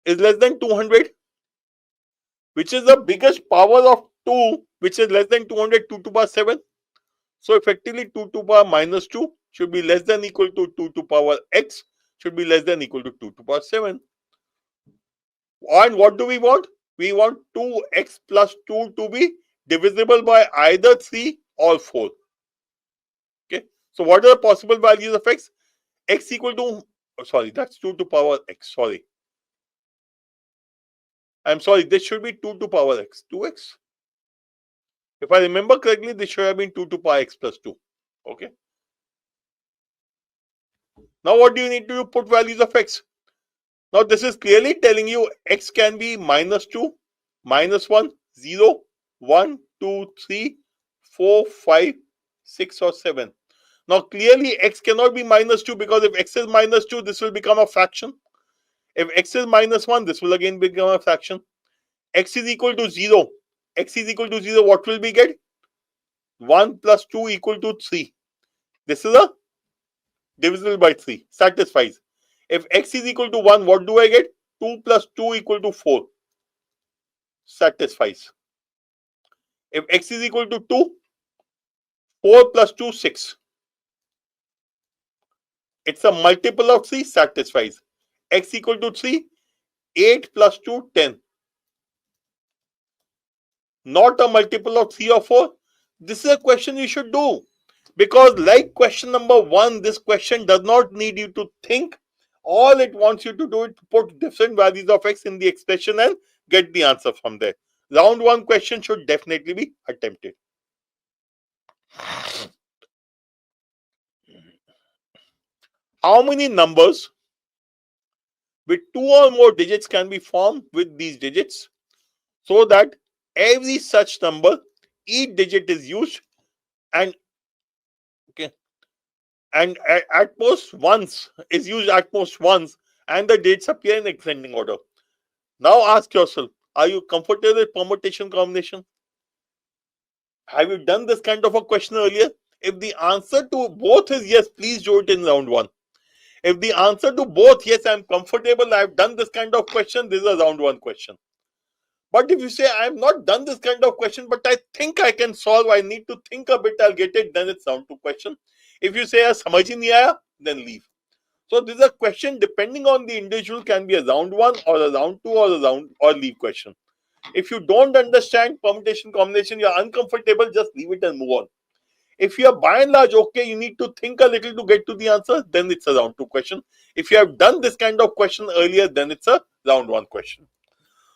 Is less than 200, which is the biggest power of 2, which is less than 200, 2 to the power 7. So effectively 2 to the power minus 2 should be less than equal to 2 to the power x, should be less than equal to 2 to the power 7. And what do we want? We want 2x plus 2 to be divisible by either 3 or 4. Okay. So what are the possible values of x? X equal to, sorry, that's 2 to power x. Sorry. I'm sorry, this should be 2 to power x. 2x. If I remember correctly, this should have been 2 to power x plus 2. Okay. Now what do you need to do? Put values of x. Now this is clearly telling you x can be minus 2, minus 1, 0, 1, 2, 3, 4, 5, 6 or 7. Now clearly x cannot be minus 2, because if x is minus 2, this will become a fraction. If x is minus 1, this will again become a fraction. X is equal to 0. X is equal to 0, what will we get? 1 plus 2 equal to 3. This is a divisible by 3. Satisfies. If x is equal to 1, what do I get? 2 plus 2 equal to 4. Satisfies. If x is equal to 2, 4 plus 2, 6. It's a multiple of 3. Satisfies. X equal to 3, 8 plus 2, 10. Not a multiple of 3 or 4. This is a question you should do, because like question number 1, this question does not need you to think. All it wants you to do is put different values of x in the expression and get the answer from there. Round 1 question should definitely be attempted. How many numbers with 2 or more digits can be formed with these digits, so that every such number, each digit is used, and okay, and at most once is used at most once, and the dates appear in ascending order. Now ask yourself, are you comfortable with permutation combination? Have you done this kind of a question earlier? If the answer to both is yes, please do it in round 1. If the answer to both, yes, I'm comfortable, I've done this kind of question, this is a round 1 question. But if you say, I have not done this kind of question, but I think I can solve, I need to think a bit, I'll get it, then it's round 2 question. If you say, samajh hi nahi aaya, then leave. So this is a question, depending on the individual, can be a round 1 or a round 2 or a round or leave question. If you don't understand permutation combination, you're uncomfortable, just leave it and move on. If you are by and large okay, you need to think a little to get to the answer, then it's a round 2 question. If you have done this kind of question earlier, then it's a round 1 question.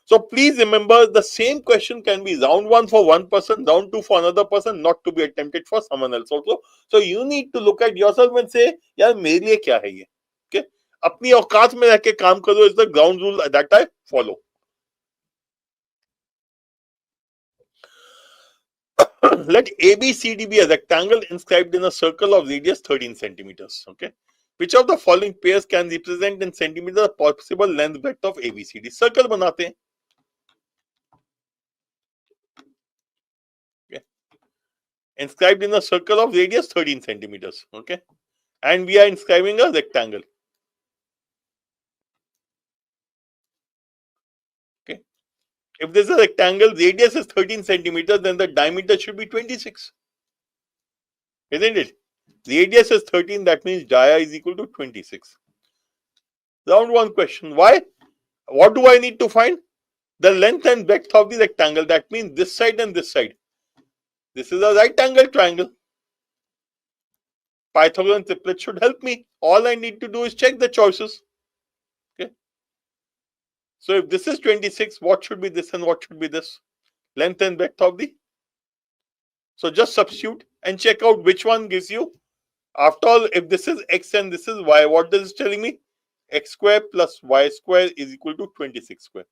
So please remember, the same question can be round 1 for one person, round 2 for another person, not to be attempted for someone else also. So you need to look at yourself and say, yaar mere liye kya hai ye? Okay? Apni औकात में रह के काम करो is the ground rule that I follow. Let ABCD be a rectangle inscribed in a circle of radius 13 centimeters. Okay. Which of the following pairs can represent in centimeters the possible length breadth of ABCD? Circle बनाते हैं. Okay. Inscribed in a circle of radius 13 centimeters. Okay. And we are inscribing a rectangle. If this is a rectangle, radius is 13 centimeters, then the diameter should be 26. Isn't it? Radius is 13, that means dia is equal to 26. Round one question. Why? What do I need to find? The length and breadth of the rectangle. That means this side and this side. This is a right angle triangle. Pythagorean triplet should help me. All I need to do is check the choices. Okay. So if this is 26, what should be this and what should be this? Length and breadth of the. So just substitute and check out which one gives you. After all, if this is x and this is y, what does it telling me? X square plus y square is equal to 26 square.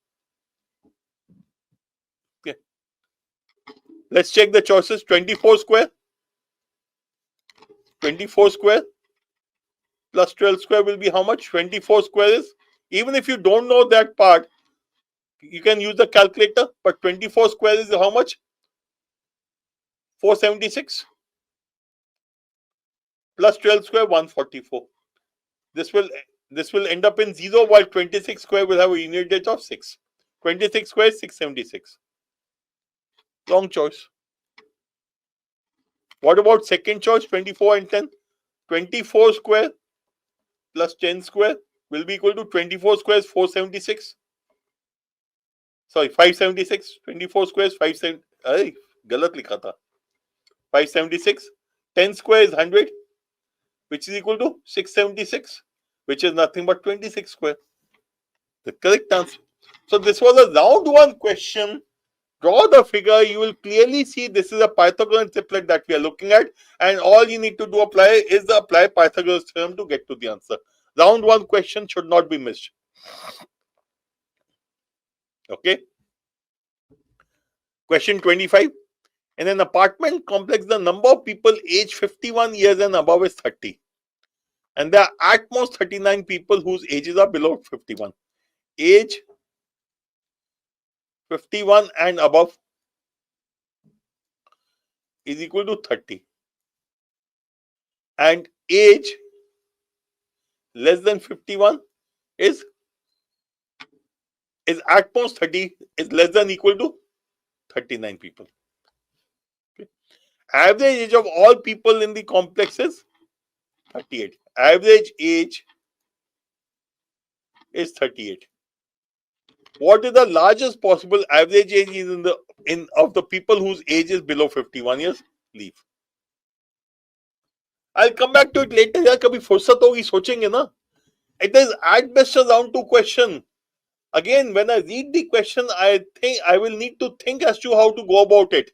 Okay. Let's check the choices. 24 square. 24 square plus 12 square will be how much? 24 square is, even if you don't know that part, you can use the calculator, but 24 square is how much? 476 plus 12 square 144. This will end up in 0, while 26 square will have a unit digit of 6. 26 square is 676. Wrong choice. What about second choice? 24 and 10. 24 square plus 10 square will be equal to 24 square is 476. Sorry, 576. 24 square is 570. अरे गलत लिखा था. 576. 10 square is 100, which is equal to 676, which is nothing but 26 square. The correct answer. So this was a round one question. Draw the figure. You will clearly see this is a Pythagorean triplet that we are looking at, and all you need to do is apply Pythagoras theorem to get to the answer. Round one question should not be missed. Okay. Question 25. In an apartment complex, the number of people aged 51 years and above is 30. And there are at most 39 people whose ages are below 51. Age 51 and above is equal to 30. And age less than 51 is at most 30, is less than equal to 39 people. Okay. Average age of all people in the complex is 38. Average age is 38. What is the largest possible average age of the people whose age is below 51 years? Leave. I'll come back to it later. यार कभी फुर्सत होगी सोचेंगे ना. It is at best a round two question. Again, when I read the question, I think I will need to think as to how to go about it.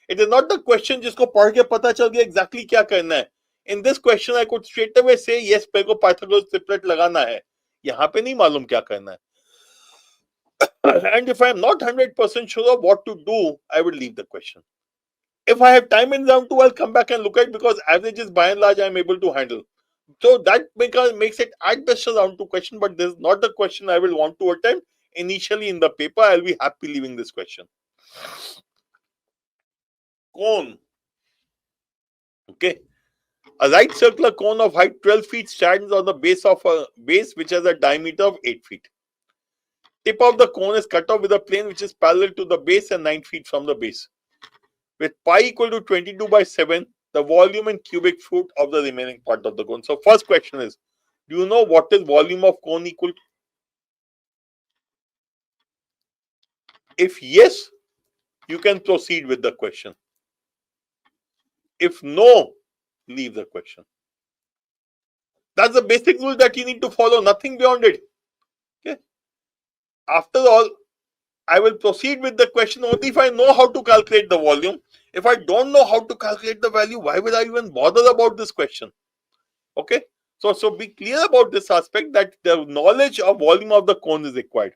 It is not the question जिसको पढ़ के पता चल गया exactly क्या करना है. In this question, I could straight away say yes, मेरे को Pythagoras triplet लगाना है. यहाँ पे नहीं मालूम क्या करना है. And if I am not 100% sure of what to do, I will leave the question. If I have time in round two, I'll come back and look at it, because averages by and large I am able to handle. So that makes it at best a round two question, but this is not the question I will want to attempt initially in the paper. I'll be happy leaving this question. Cone. Okay. A right circular cone of height 12 feet stands on the base of a base which has a diameter of 8 feet. Tip of the cone is cut off with a plane which is parallel to the base and 9 feet from the base. With pi equal to 22 by 7, the volume in cubic foot of the remaining part of the cone. So first question is, do you know what is volume of cone equal to? If yes, you can proceed with the question. If no, leave the question. That's the basic rule that you need to follow, nothing beyond it. Okay. After all, I will proceed with the question only if I know how to calculate the volume. If I don't know how to calculate the value, why will I even bother about this question? Okay. So be clear about this aspect, that the knowledge of volume of the cone is required.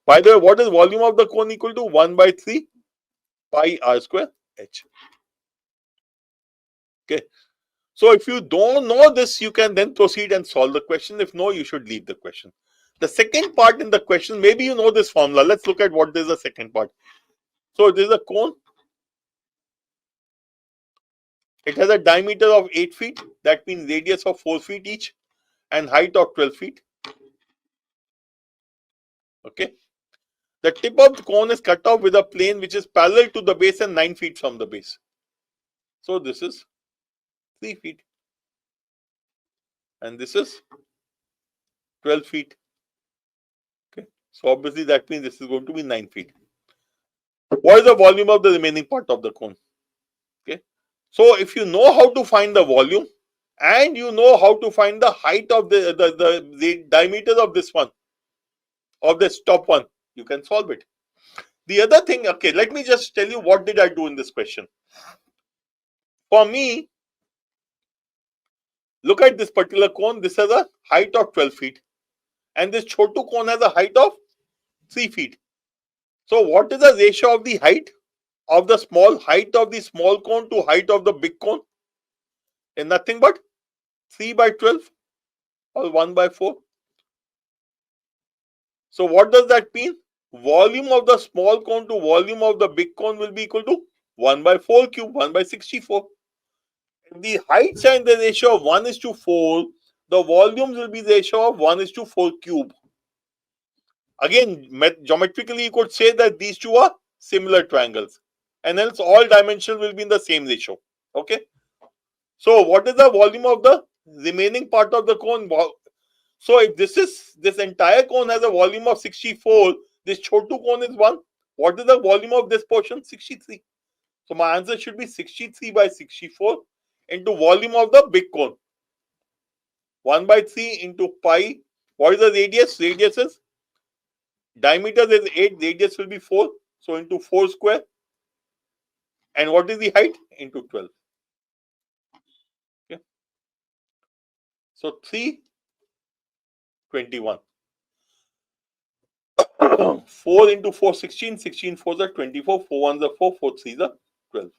By the way, what is volume of the cone equal to? 1 by 3 pi r square h. Okay. So if you don't know this, you can then proceed and solve the question. If no, you should leave the question. The second part in the question, maybe you know this formula. Let's look at what is the second part. So this is a cone. It has a diameter of 8 feet. That means radius of 4 feet each and height of 12 feet. Okay. The tip of the cone is cut off with a plane which is parallel to the base and 9 feet from the base. So this is 3 feet. And this is 12 feet. Okay. So obviously that means this is going to be 9 feet. What is the volume of the remaining part of the cone? Okay. So if you know how to find the volume and you know how to find the height of the diameter of this one, of this top one, you can solve it. The other thing, okay, let me just tell you what did I do in this question. For me, look at this particular cone. This has a height of 12 feet. And this chotu cone has a height of 3 feet. So what is the ratio of the height of the small cone to height of the big cone? And nothing but 3 by 12 or 1 by 4. So what does that mean? Volume of the small cone to volume of the big cone will be equal to 1 by 4 cube, 1 by 64. If the heights are in the ratio of 1:4, the volumes will be the ratio of 1:4 cube. Again, geometrically, you could say that these two are similar triangles, and hence all dimensions will be in the same ratio. Okay. So, what is the volume of the remaining part of the cone? So, if this entire cone has a volume of 64, this chotu cone is 1. What is the volume of this portion? 63. So, my answer should be 63 by 64 into volume of the big cone. 1 by 3 into pi. What is the radius? Radius is diameter is 8, radius will be 4. So into 4 square. And what is the height? Into 12. Okay. So 321. 4 into 4, 16. 16 4s are 24. 4 1s are 4. 4 3s are 12.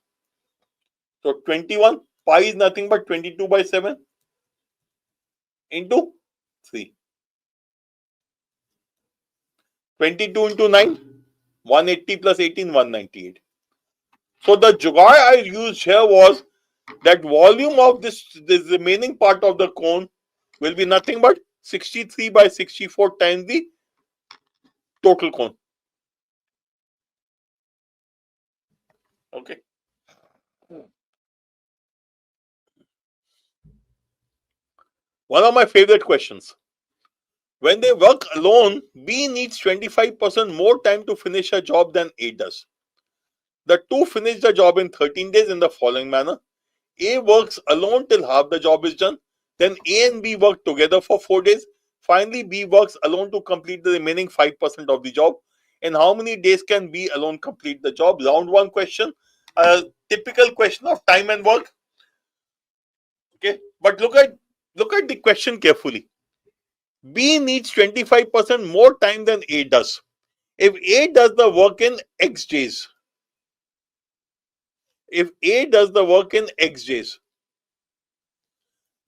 So 21. Pi is nothing but 22 by 7 into 3. 22 into 9. 180 plus 18, 198. So the jugaad I used here was that volume of this remaining part of the cone will be nothing but 63 by 64 times the total cone. Okay. One of my favorite questions. When they work alone, B needs 25% more time to finish a job than A does. The two finish the job in 13 days in the following manner. A works alone till half the job is done. Then A and B work together for 4 days. Finally, B works alone to complete the remaining 5% of the job. In how many days can B alone complete the job? Round 1 question. A typical question of time and work. Okay, but look at the question carefully. B needs 25% more time than A does. If A does the work in X days,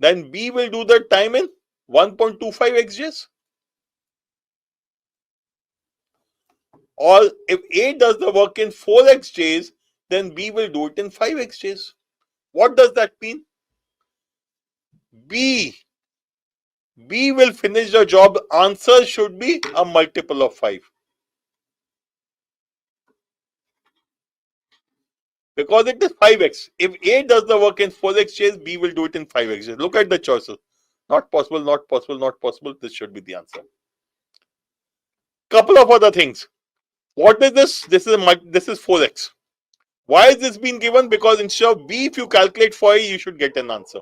then B will do the time in 1.25 X days. Or if A does the work in 4x days, then B will do it in 5x days. What does that mean? B will finish the job. Answer should be a multiple of 5. Because it is 5x. If A does the work in 4x days, B will do it in 5x days. Look at the choices. Not possible, not possible, not possible. This should be the answer. Couple of other things. What is this? This is 4x. Why is this being given? Because instead of B, if you calculate for A, you should get an answer.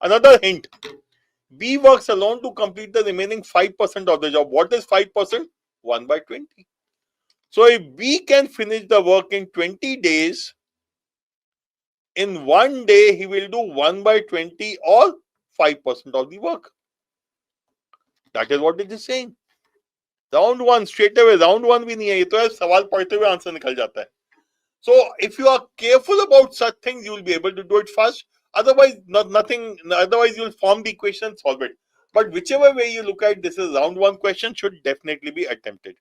Another hint. B works alone to complete the remaining 5% of the job. What is 5%? 1 by 20. So if B can finish the work in 20 days, in 1 day he will do 1 by 20 or 5% of the work. That is what it is saying. Round 1 straight away. Round 1 भी नहीं है, ये तो है सवाल पढ़ते हुए answer निकल जाता है. So if you are careful about such things, you will be able to do it fast. Otherwise, otherwise you will form the equation and solve it. But whichever way you look at this, is round 1 question should definitely be attempted.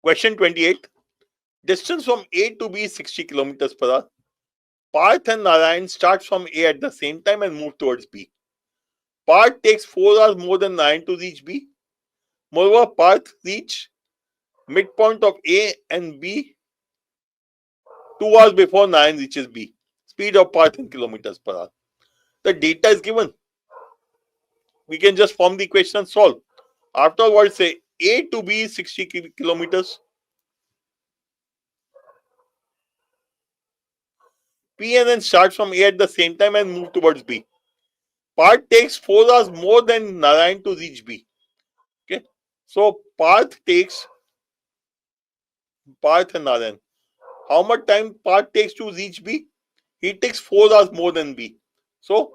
Question 28. Distance from A to B is 60 kilometers per hour. Parth and Narayan start from A at the same time and move towards B. Path takes 4 hours more than 9 to reach B. Moreover, path reach midpoint of A and B 2 hours before 9 reaches B. Speed of path in kilometers per hour. The data is given. We can just form the equation and solve. Afterwards, say A to B is 60 kilometers. P and N starts from A at the same time and move towards B. Path takes 4 hours more than Narayan to reach B. Okay. So path and Narayan. How much time path takes to reach B? He takes 4 hours more than B. So,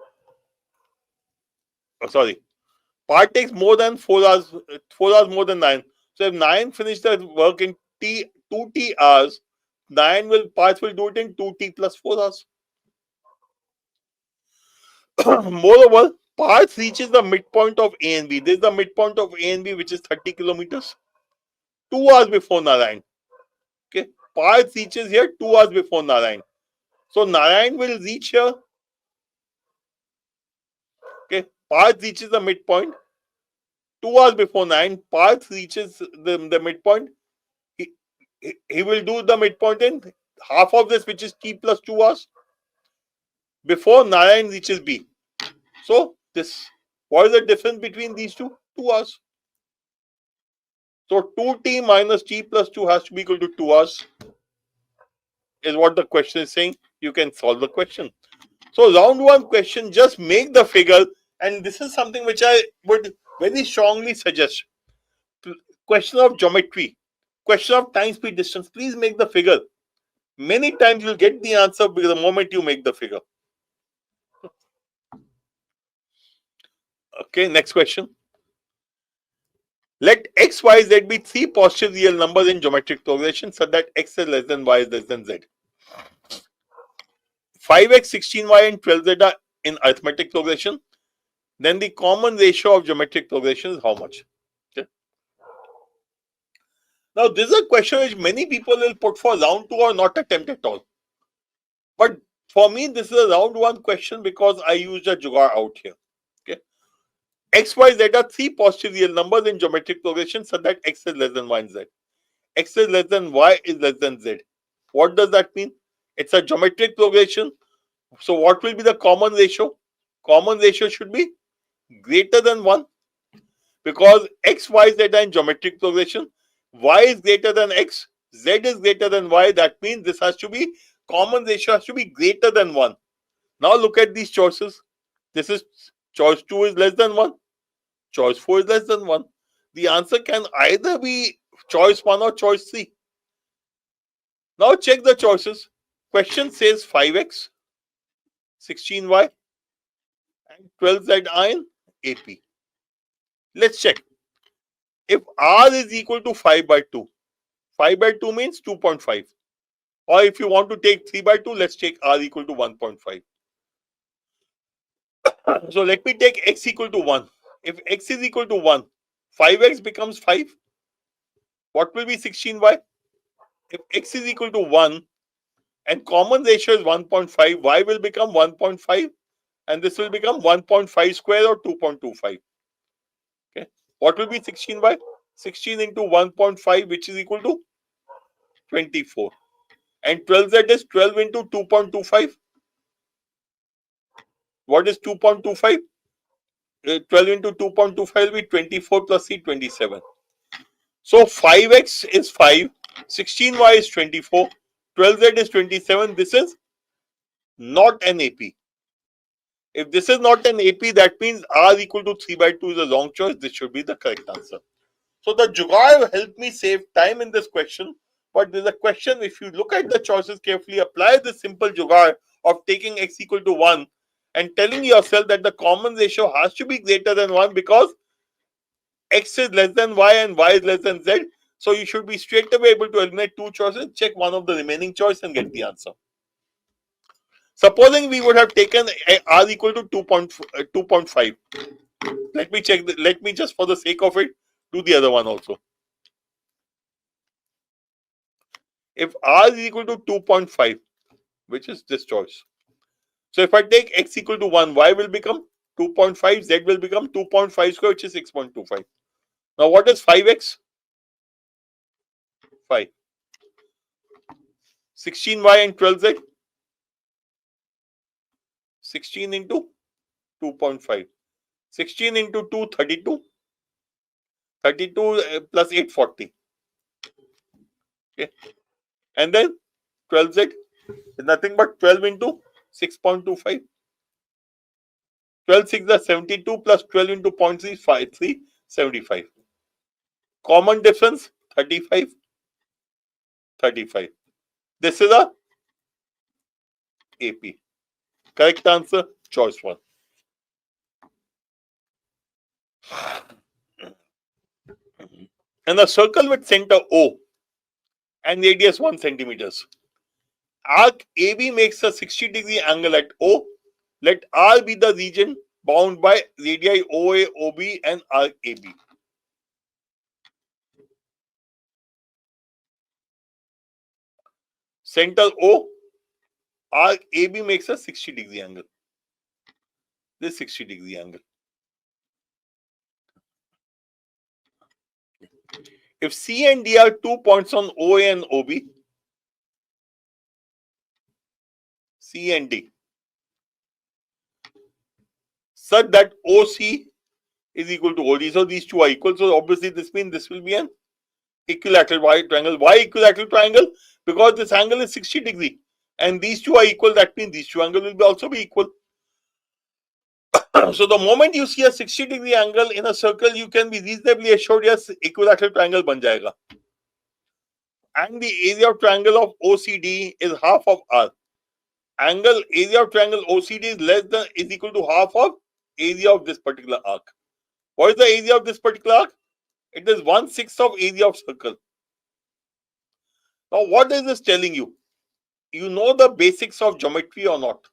path takes more than 4 hours more than 9. So if 9 finish the work in 2t hours, path will do it in 2t plus 4 hours. Moreover, path reaches the midpoint of A and B. This is the midpoint of A and B, which is 30 kilometers. 2 hours before Narayan. Okay, path reaches here 2 hours before Narayan. So Narayan will reach here. Okay, path reaches the midpoint 2 hours before 9. Path reaches the midpoint. He will do the midpoint in half of this, which is t plus 2 hours, before Narayan reaches B. So what is the difference between these two? 2 hours. So 2t minus t plus 2 has to be equal to 2 hours, is what the question is saying. You can solve the question. So round one question, just make the figure, and this is something which I would very strongly suggest. Question of geometry, question of time, speed, distance, please make the figure. Many times you'll get the answer the moment you make the figure. Okay, next question. Let x, y, z be three positive real numbers in geometric progression such that x is less than y is less than z. 5x, 16y, and 12z are in arithmetic progression. Then the common ratio of geometric progression is how much? Okay. Now, this is a question which many people will put for round 2 or not attempt at all. But for me, this is a round 1 question because I used a jugaad out here. Okay. X, y, z are three positive real numbers in geometric progression such that x is less than y and z. X is less than y is less than z. What does that mean? It's a geometric progression. So what will be the common ratio? Common ratio should be greater than 1 because x, y, z are in geometric progression. Y is greater than x, z is greater than y. That means this has to be, common ratio has to be greater than 1. Now look at these choices. This is choice 2 is less than 1. Choice 4 is less than 1. The answer can either be choice 1 or choice 3. Now check the choices. Question says 5x, 16y, and 12z are in AP. Let's check. If R is equal to 5 by 2, 5 by 2 means 2.5. Or if you want to take 3 by 2, let's take R equal to 1.5. So let me take x equal to 1. If x is equal to 1, 5x becomes 5. What will be 16y? If x is equal to 1 and common ratio is 1.5, y will become 1.5 and this will become 1.5 square or 2.25. Okay. What will be 16y? 16 into 1.5, which is equal to 24. And 12z is 12 into 2.25. What is 2.25? 12 into 2.25 will be 24 plus c, 27. So 5x is 5, 16y is 24, 12z is 27. This is not an AP. If this is not an AP, that means R equal to 3 by 2 is a wrong choice. This should be the correct answer. So the jugaad helped me save time in this question. But there's a question, if you look at the choices carefully, apply the simple jugaad of taking x equal to 1 and telling yourself that the common ratio has to be greater than 1 because x is less than y and y is less than z. So you should be straight away able to eliminate two choices, check one of the remaining choice and get the answer. Supposing we would have taken r equal to 2.5. Let me check. Let me just for the sake of it do the other one also. If r is equal to 2.5, which is this choice. So if I take x equal to 1, y will become 2.5, z will become 2.5 square, which is 6.25. Now what is 5x? 5. 16y and 12z? 16 into 2.5. 16 into 2, 32. 32 plus 8, 40. Okay. And then 12z is nothing but 12 into 6.25. 12 6 is 72 plus 12 into 0.3, 75. Common difference 35. 35. This is a AP. Correct answer, choice 1. And a circle with center O and radius 1 centimeters. Arc AB makes a 60-degree angle at O. Let R be the region bound by radii OA, OB and arc AB. Center O, arc AB makes a 60-degree angle. This 60-degree angle. If C and D are 2 points on OA and OB, C and D, such that OC is equal to OD. So these two are equal. So obviously this means this will be an equilateral triangle. Why equilateral triangle? Because this angle is 60 degree and these two are equal. That means these two angles will also be equal. So the moment you see a 60-degree angle in a circle, you can be reasonably assured yes, equilateral triangle ban jayega. And the area of triangle of OCD is half of R. Area of triangle OCD is equal to half of area of this particular arc. What is the area of this particular arc? It is 1/6 of area of circle. Now what is this telling you? You know the basics of geometry or not?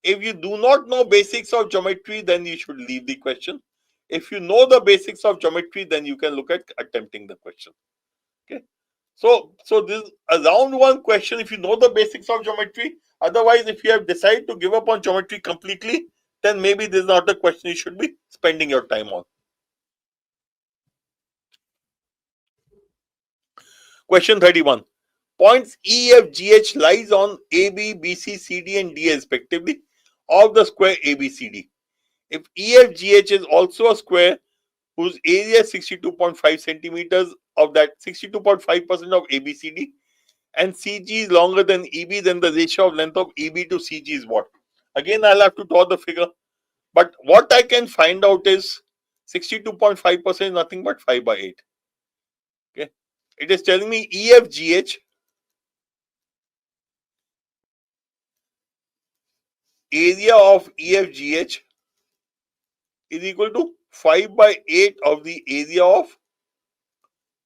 If you do not know basics of geometry, then you should leave the question. If you know the basics of geometry, then you can look at attempting the question. Okay. So this is a round one question if you know the basics of geometry. Otherwise, if you have decided to give up on geometry completely, then maybe this is not the question you should be spending your time on. Question 31. Points E, F, G, H lies on AB, BC, CD and D respectively of the square ABCD. If EFGH is also a square whose area is 62.5 centimeters, of that 62.5% of ABCD, and CG is longer than EB, then the ratio of length of EB to CG is what? Again, I'll have to draw the figure. But what I can find out is 62.5% is nothing but 5 by 8. Okay. It is telling me EFGH area of EFGH is equal to 5 by 8 of the area of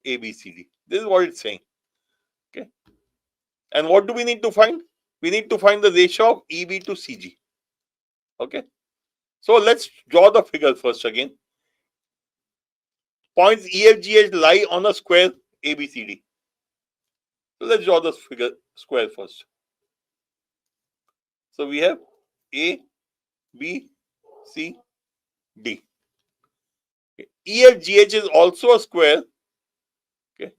ABCD. This is what it's saying. Okay. And what do we need to find? We need to find the ratio of EB to CG. Okay. So let's draw the figure first again. Points EFGH lie on a square ABCD. So let's draw the figure square first. So we have A, B, C, D. Okay. EFGH is also a square, okay,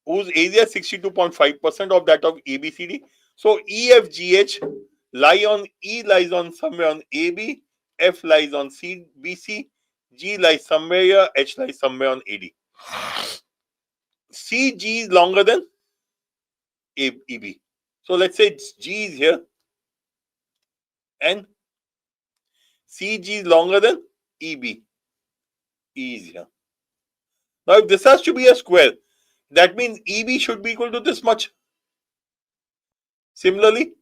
whose area is 62.5% of that of ABCD. So EFGH lies on somewhere on AB, F lies on BC, G lies somewhere here, H lies somewhere on AD. CG is longer than EB. So let's say G is here and CG is longer than EB. E is here. Now if this has to be a square, that means EB should be equal to this much. Similarly,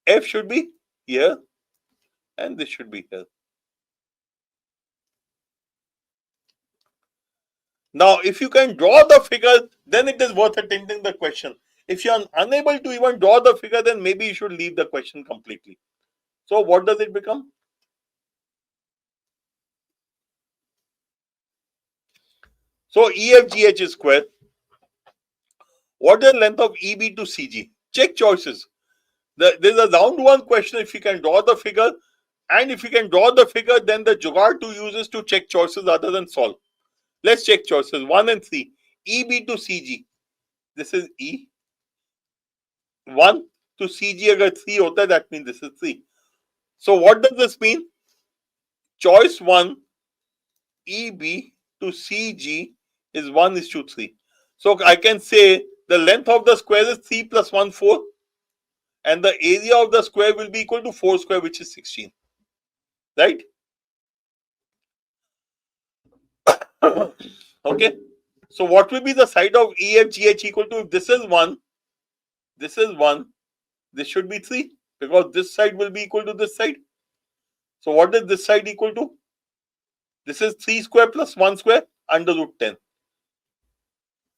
F should be here and this should be here. Now, if you can draw the figure, then it is worth attempting the question. If you are unable to even draw the figure, then maybe you should leave the question completely. So, what does it become? So, EFGH is square. What is the length of EB to CG? Check choices. There's a round one question. If you can draw the figure, And if you can draw the figure, then the jugaad to use is to check choices other than solve. Let's check choices 1 and 3. EB to CG. This is E. 1 to CG agar 3 hota, that means this is 3. So what does this mean? Choice 1 EB to CG is 1 is to 3. So I can say the length of the square is 3 plus 1, 4. And the area of the square will be equal to 4 square, which is 16. Right? Okay. So what will be the side of EFGH equal to? If this is 1, this is 1, this should be 3, because this side will be equal to this side. So what is this side equal to? This is 3 square plus 1 square under root 10.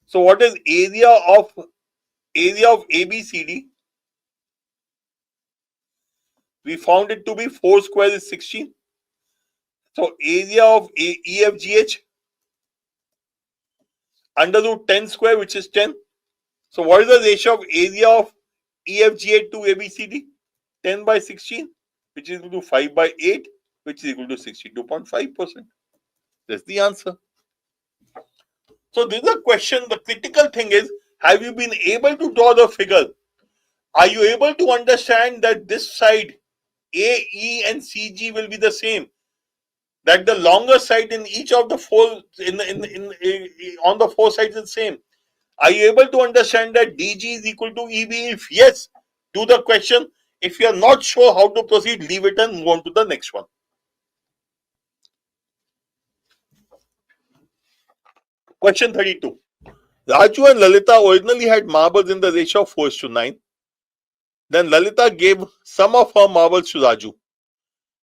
So what is area of ABCD? We found it to be 4 square is 16. So area of EFGH under root 10 square, which is 10. So what is the ratio of area of EFGH to ABCD? 10 by 16, which is equal to 5 by 8, which is equal to 62.5%. That's the answer. So this is a question. The critical thing is, have you been able to draw the figure? Are you able to understand that this side A, E and CG will be the same? That the longer side in each of the four on the four sides is the same. Are you able to understand that DG is equal to EB? If yes, do the question. If you are not sure how to proceed, leave it and move on to the next one. Question 32. Raju and Lalita originally had marbles in the ratio of 4:9. Then Lalita gave some of her marbles to Raju.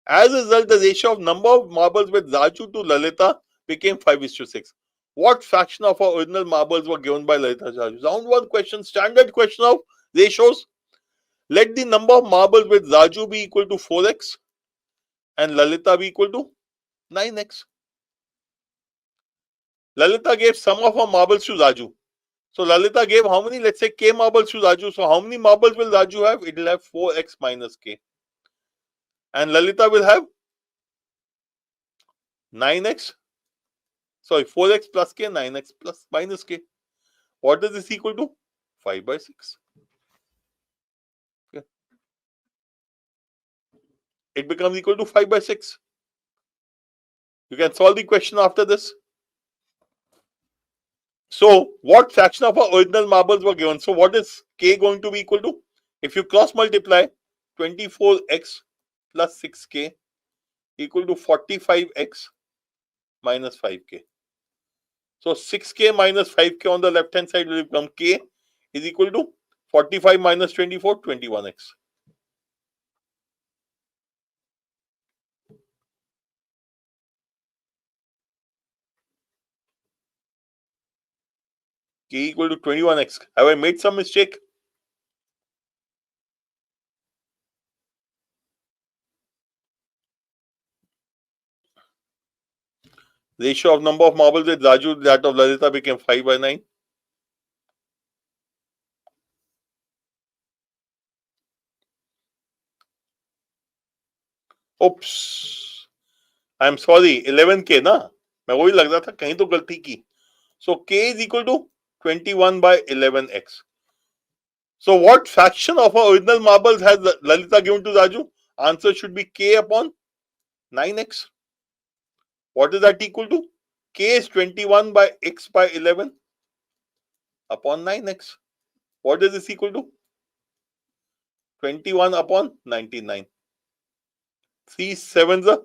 As a result, the ratio of number of marbles with Raju to Lalita became 5:6. What fraction of our original marbles were given by Lalita to Raju? Round 1 question, standard question of ratios. Let the number of marbles with Raju be equal to 4x and Lalita be equal to 9x. Lalita gave some of her marbles to Raju. So Lalita gave how many? Let's say k marbles to Raju. So how many marbles will Raju have? It will have 4x minus k. And Lalita will have 9x. Sorry, 4x plus k, 9x plus minus k. What is this equal to? 5 by 6. Okay. It becomes equal to 5 by 6. You can solve the question after this. So, what fraction of our original marbles were given? So, what is k going to be equal to? If you cross multiply 24x plus 6k equal to 45x minus 5k. So, 6k minus 5k on the left hand side will become k is equal to 45 minus 24, 21x. K equal to 21x. Have I made some mistake? Ratio of number of marbles with Raju, that of Lalita became 5 by 9. Oops. I'm sorry, 11k ना? मैं वही लग रहा था कहीं तो गलती की. So k is equal to 21 by 11x. So what fraction of our original marbles has Lalita given to Raju? Answer should be k upon 9x. What is that equal to? K is 21 by x by 11 upon 9x. What is this equal to? 21 upon 99. 3 sevens are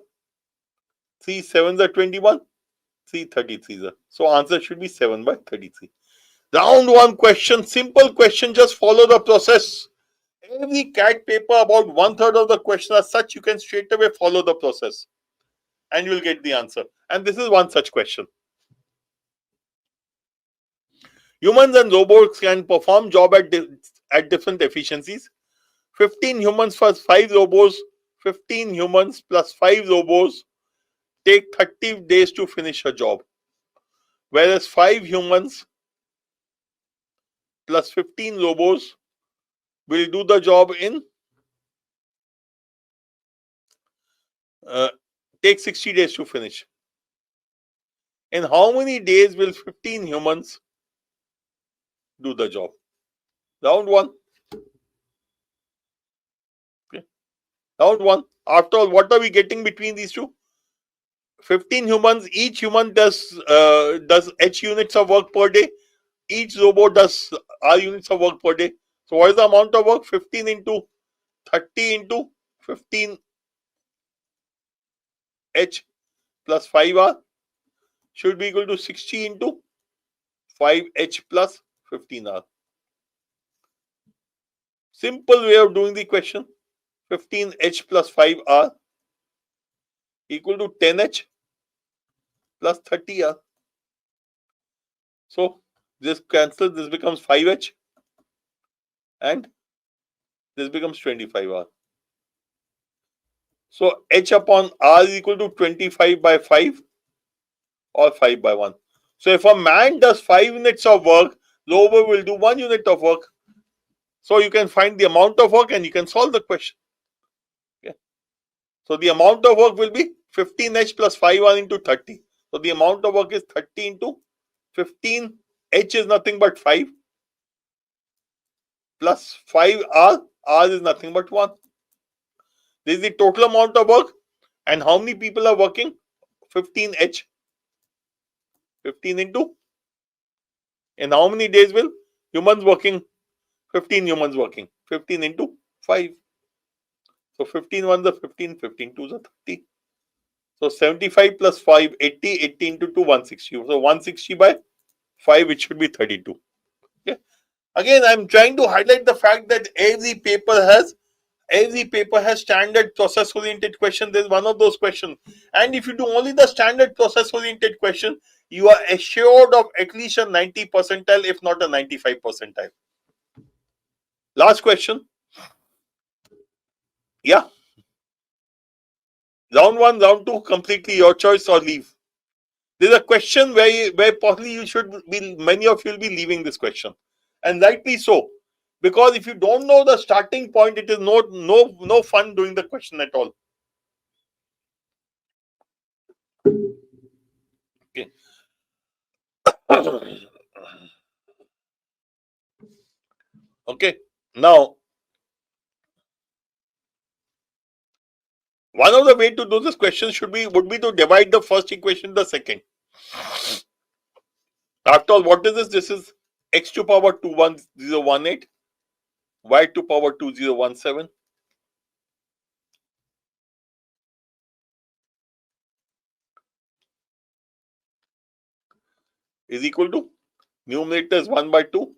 21. 3 33s are. So answer should be 7 by 33. Round 1 question, simple question, just follow the process. Every CAT paper, about 1/3 of the question are such, you can straight away follow the process and you will get the answer. And this is one such question. Humans and robots can perform job at different efficiencies. 15 humans plus 5 robots, 15 humans plus 5 robots take 30 days to finish a job. Whereas 5 humans plus 15 robots will do the job in Take 60 days to finish. In how many days will 15 humans do the job? Round one. Okay. Round one. After all, what are we getting between these two? 15 humans. Each human does H units of work per day. Each robot does R units of work per day. So what is the amount of work? 15 into 30 into 15 H plus 5R should be equal to 60 into 5H plus 15R. Simple way of doing the question. 15H plus 5R equal to 10H plus 30R. So this cancels, this becomes 5H and this becomes 25R. So H upon R is equal to 25 by 5 or 5 by 1. So if a man does 5 units of work, robot will do 1 unit of work. So you can find the amount of work and you can solve the question. Okay. So the amount of work will be 15H plus 5R into 30. So the amount of work is 30 into 15. H is nothing but 5 plus 5R. R is nothing but 1. This is the total amount of work. And how many people are working? 15H. 15 into. In how many days will humans working? 15 humans working. 15 into 5. So 15 ones are 15, 15 twos are 30. So 75 plus 5, 80, 80 into 2, 160. So 160 by 5, it should be 32. Okay. Again, I'm trying to highlight the fact that every paper has standard process oriented question. There's one of those questions. And if you do only the standard process oriented question, you are assured of at least a 90 percentile, if not a 95 percentile. Last question. Yeah. Round 1, round 2, completely your choice or leave. There's a question where possibly many of you will be leaving this question. And rightly so. Because if you don't know the starting point, it is no fun doing the question at all. Okay. Okay. Now, one of the way to do this question would be to divide the first equation the second. After all, what is this? This is x to power 21018, y to power 2017. Is equal to numerator is 1 by 2.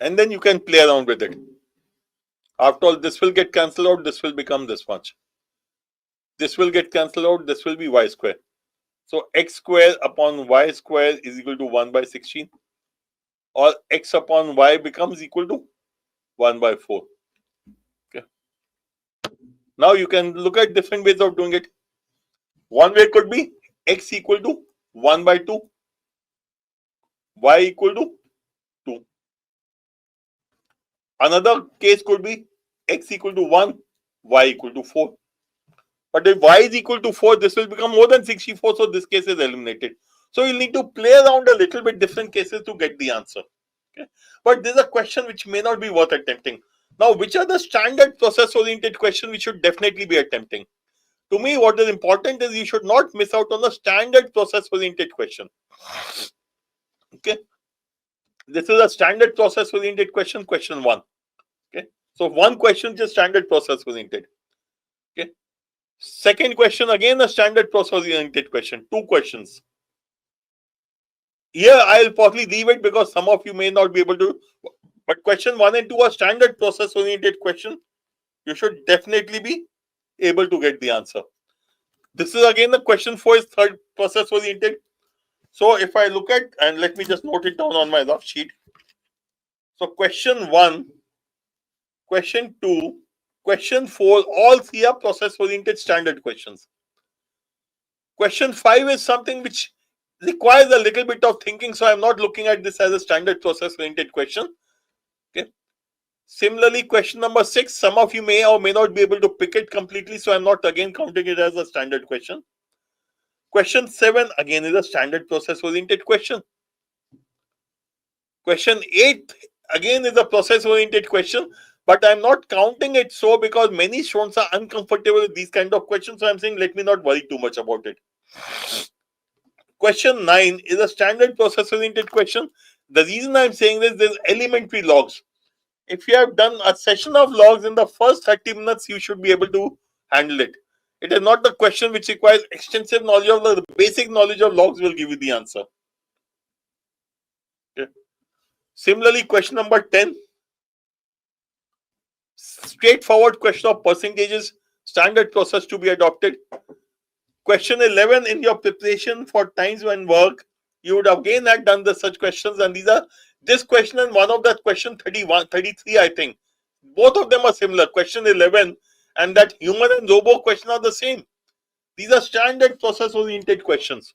And then you can play around with it. After all, this will get cancelled out, this will become this much. This will get cancelled out, this will be y square. So x square upon y square is equal to 1 by 16. Or x upon y becomes equal to 1 by 4. Okay. Now you can look at different ways of doing it. One way could be x equal to 1 by 2, y equal to 2. Another case could be x equal to 1, y equal to 4. But if y is equal to 4, this will become more than 64, so this case is eliminated. So you'll need to play around a little bit different cases to get the answer. Okay? But there's a question which may not be worth attempting. Now, which are the standard process-oriented questions we should definitely be attempting? To me, what is important is you should not miss out on the standard process-oriented question. Okay? This is a standard process-oriented question, question 1. Okay? So, one question is standard process-oriented. Okay? Second question, again a standard process-oriented question. 2 questions. Here, I'll probably leave it because some of you may not be able to. But question 1 and 2 are standard process-oriented question. You should definitely be able to get the answer. This is again the question 4 is third process-oriented. So if I look at, and let me just note it down on my rough sheet. So question 1, question 2, question 4, all 3 are process-oriented standard questions. Question 5 is something which requires a little bit of thinking, so I'm not looking at this as a standard process-oriented question. Okay. Similarly, question number 6, some of you may or may not be able to pick it completely, so I'm not again counting it as a standard question. Question 7 again is a standard process oriented question. Question 8 again is a process oriented question, but I'm not counting it so because many students are uncomfortable with these kind of questions, so I'm saying let me not worry too much about it. Question 9 is a standard process oriented question. The reason I'm saying this, there's elementary logs. If you have done a session of logs in the first 30 minutes, you should be able to handle it. It is not the question which requires extensive knowledge of the basic knowledge of logs will give you the answer. Okay. Similarly, question number 10, straightforward question of percentages, standard process to be adopted. Question 11, in your preparation for times when work, you would again have done the such questions, and these are this question and one of that question 31, 33, I think. Both of them are similar. Question 11 and that human and robot question are the same. These are standard process oriented questions.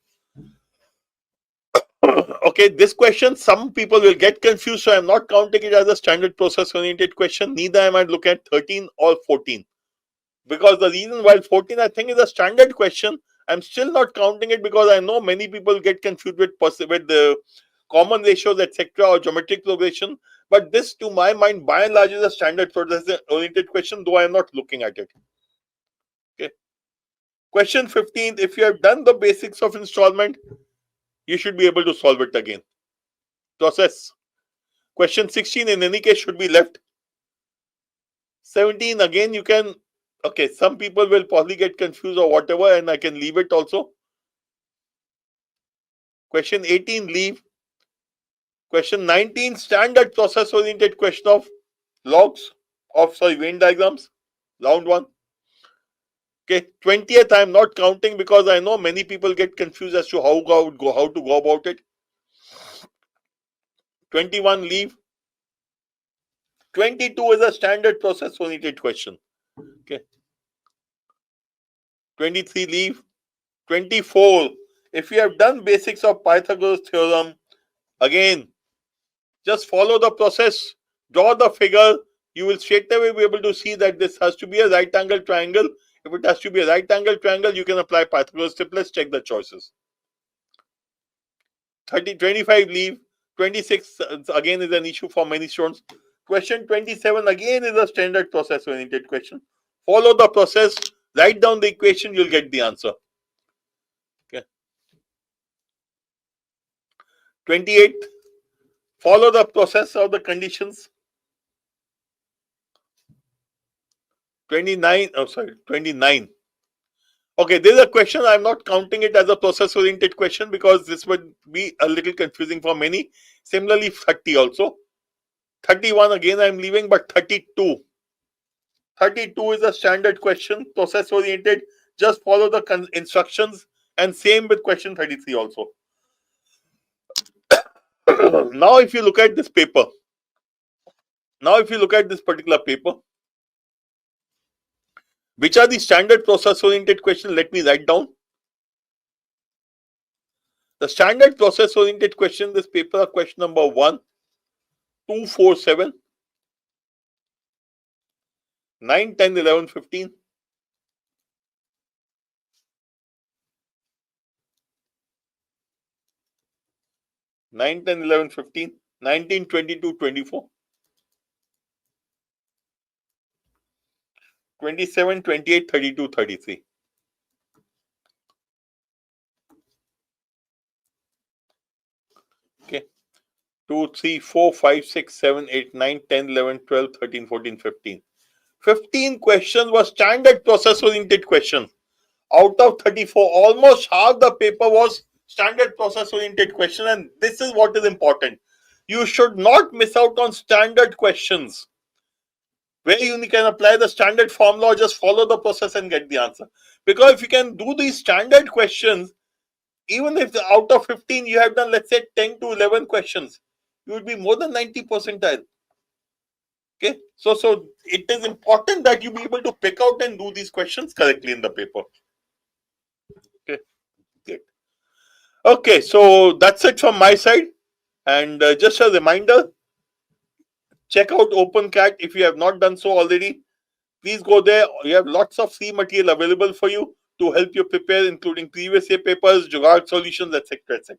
Okay, this question, some people will get confused, so I'm not counting it as a standard process oriented question. Neither am I looking at 13 or 14. Because the reason, while 14 I think is a standard question, I'm still not counting it because I know many people get confused with the common ratios, etc., or geometric progression. But this, to my mind, by and large, is a standard process oriented question, though I am not looking at it. Okay. Question 15, if you have done the basics of installment, you should be able to solve it again. Process. Question 16, in any case, should be left. 17, again, you can, okay, some people will probably get confused or whatever, and I can leave it also. Question 18, leave. Question 19, standard process oriented question of logs of, Venn diagrams, round 1. Okay, 20th, I'm not counting because I know many people get confused as to how to go about it. 21, leave. 22 is a standard process oriented question. Okay. 23, leave. 24, if you have done basics of Pythagoras theorem, again, just follow the process, draw the figure, you will straight away be able to see that this has to be a right angle triangle. If it has to be a right angle triangle, you can apply Pythagoras triplets, check the choices. 25, leave. 26, again, is an issue for many students. Question 27, again, is a standard process oriented question. Follow the process, write down the equation, you'll get the answer. Okay. 28, follow the process of the conditions. 29, 29. Okay, there's a question, I'm not counting it as a process oriented question because this would be a little confusing for many. Similarly, 30 also. 31, again, I'm leaving, but 32. 32 is a standard question, process oriented. Just follow the instructions, and same with question 33 also. Now, if you look at this paper, particular paper, which are the standard process oriented questions? Let me write down. The standard process oriented question, this paper, are question number 1, 2, 4, 7, 9, 10, 11, 15. 9, 10, 11, 15, 19, 22, 24, 27, 28, 32, 33. Okay. 2, 3, 4, 5, 6, 7, 8, 9, 10, 11, 12, 13, 14, 15. 15 questions were standard process oriented questions. Out of 34, almost half the paper was standard process oriented question, and this is what is important. You should not miss out on standard questions where you can apply the standard formula or just follow the process and get the answer. Because if you can do these standard questions, even if out of 15 you have done, let's say, 10 to 11 questions, you would be more than 90 percentile. Okay, so it is important that you be able to pick out and do these questions correctly in the paper. Okay, great. Okay, so that's it from my side. And just a reminder, Check out OpenCat if you have not done so already. Please go there. You have lots of free material available for you to help you prepare, including previous year papers, Jugaad solutions, etc., etc.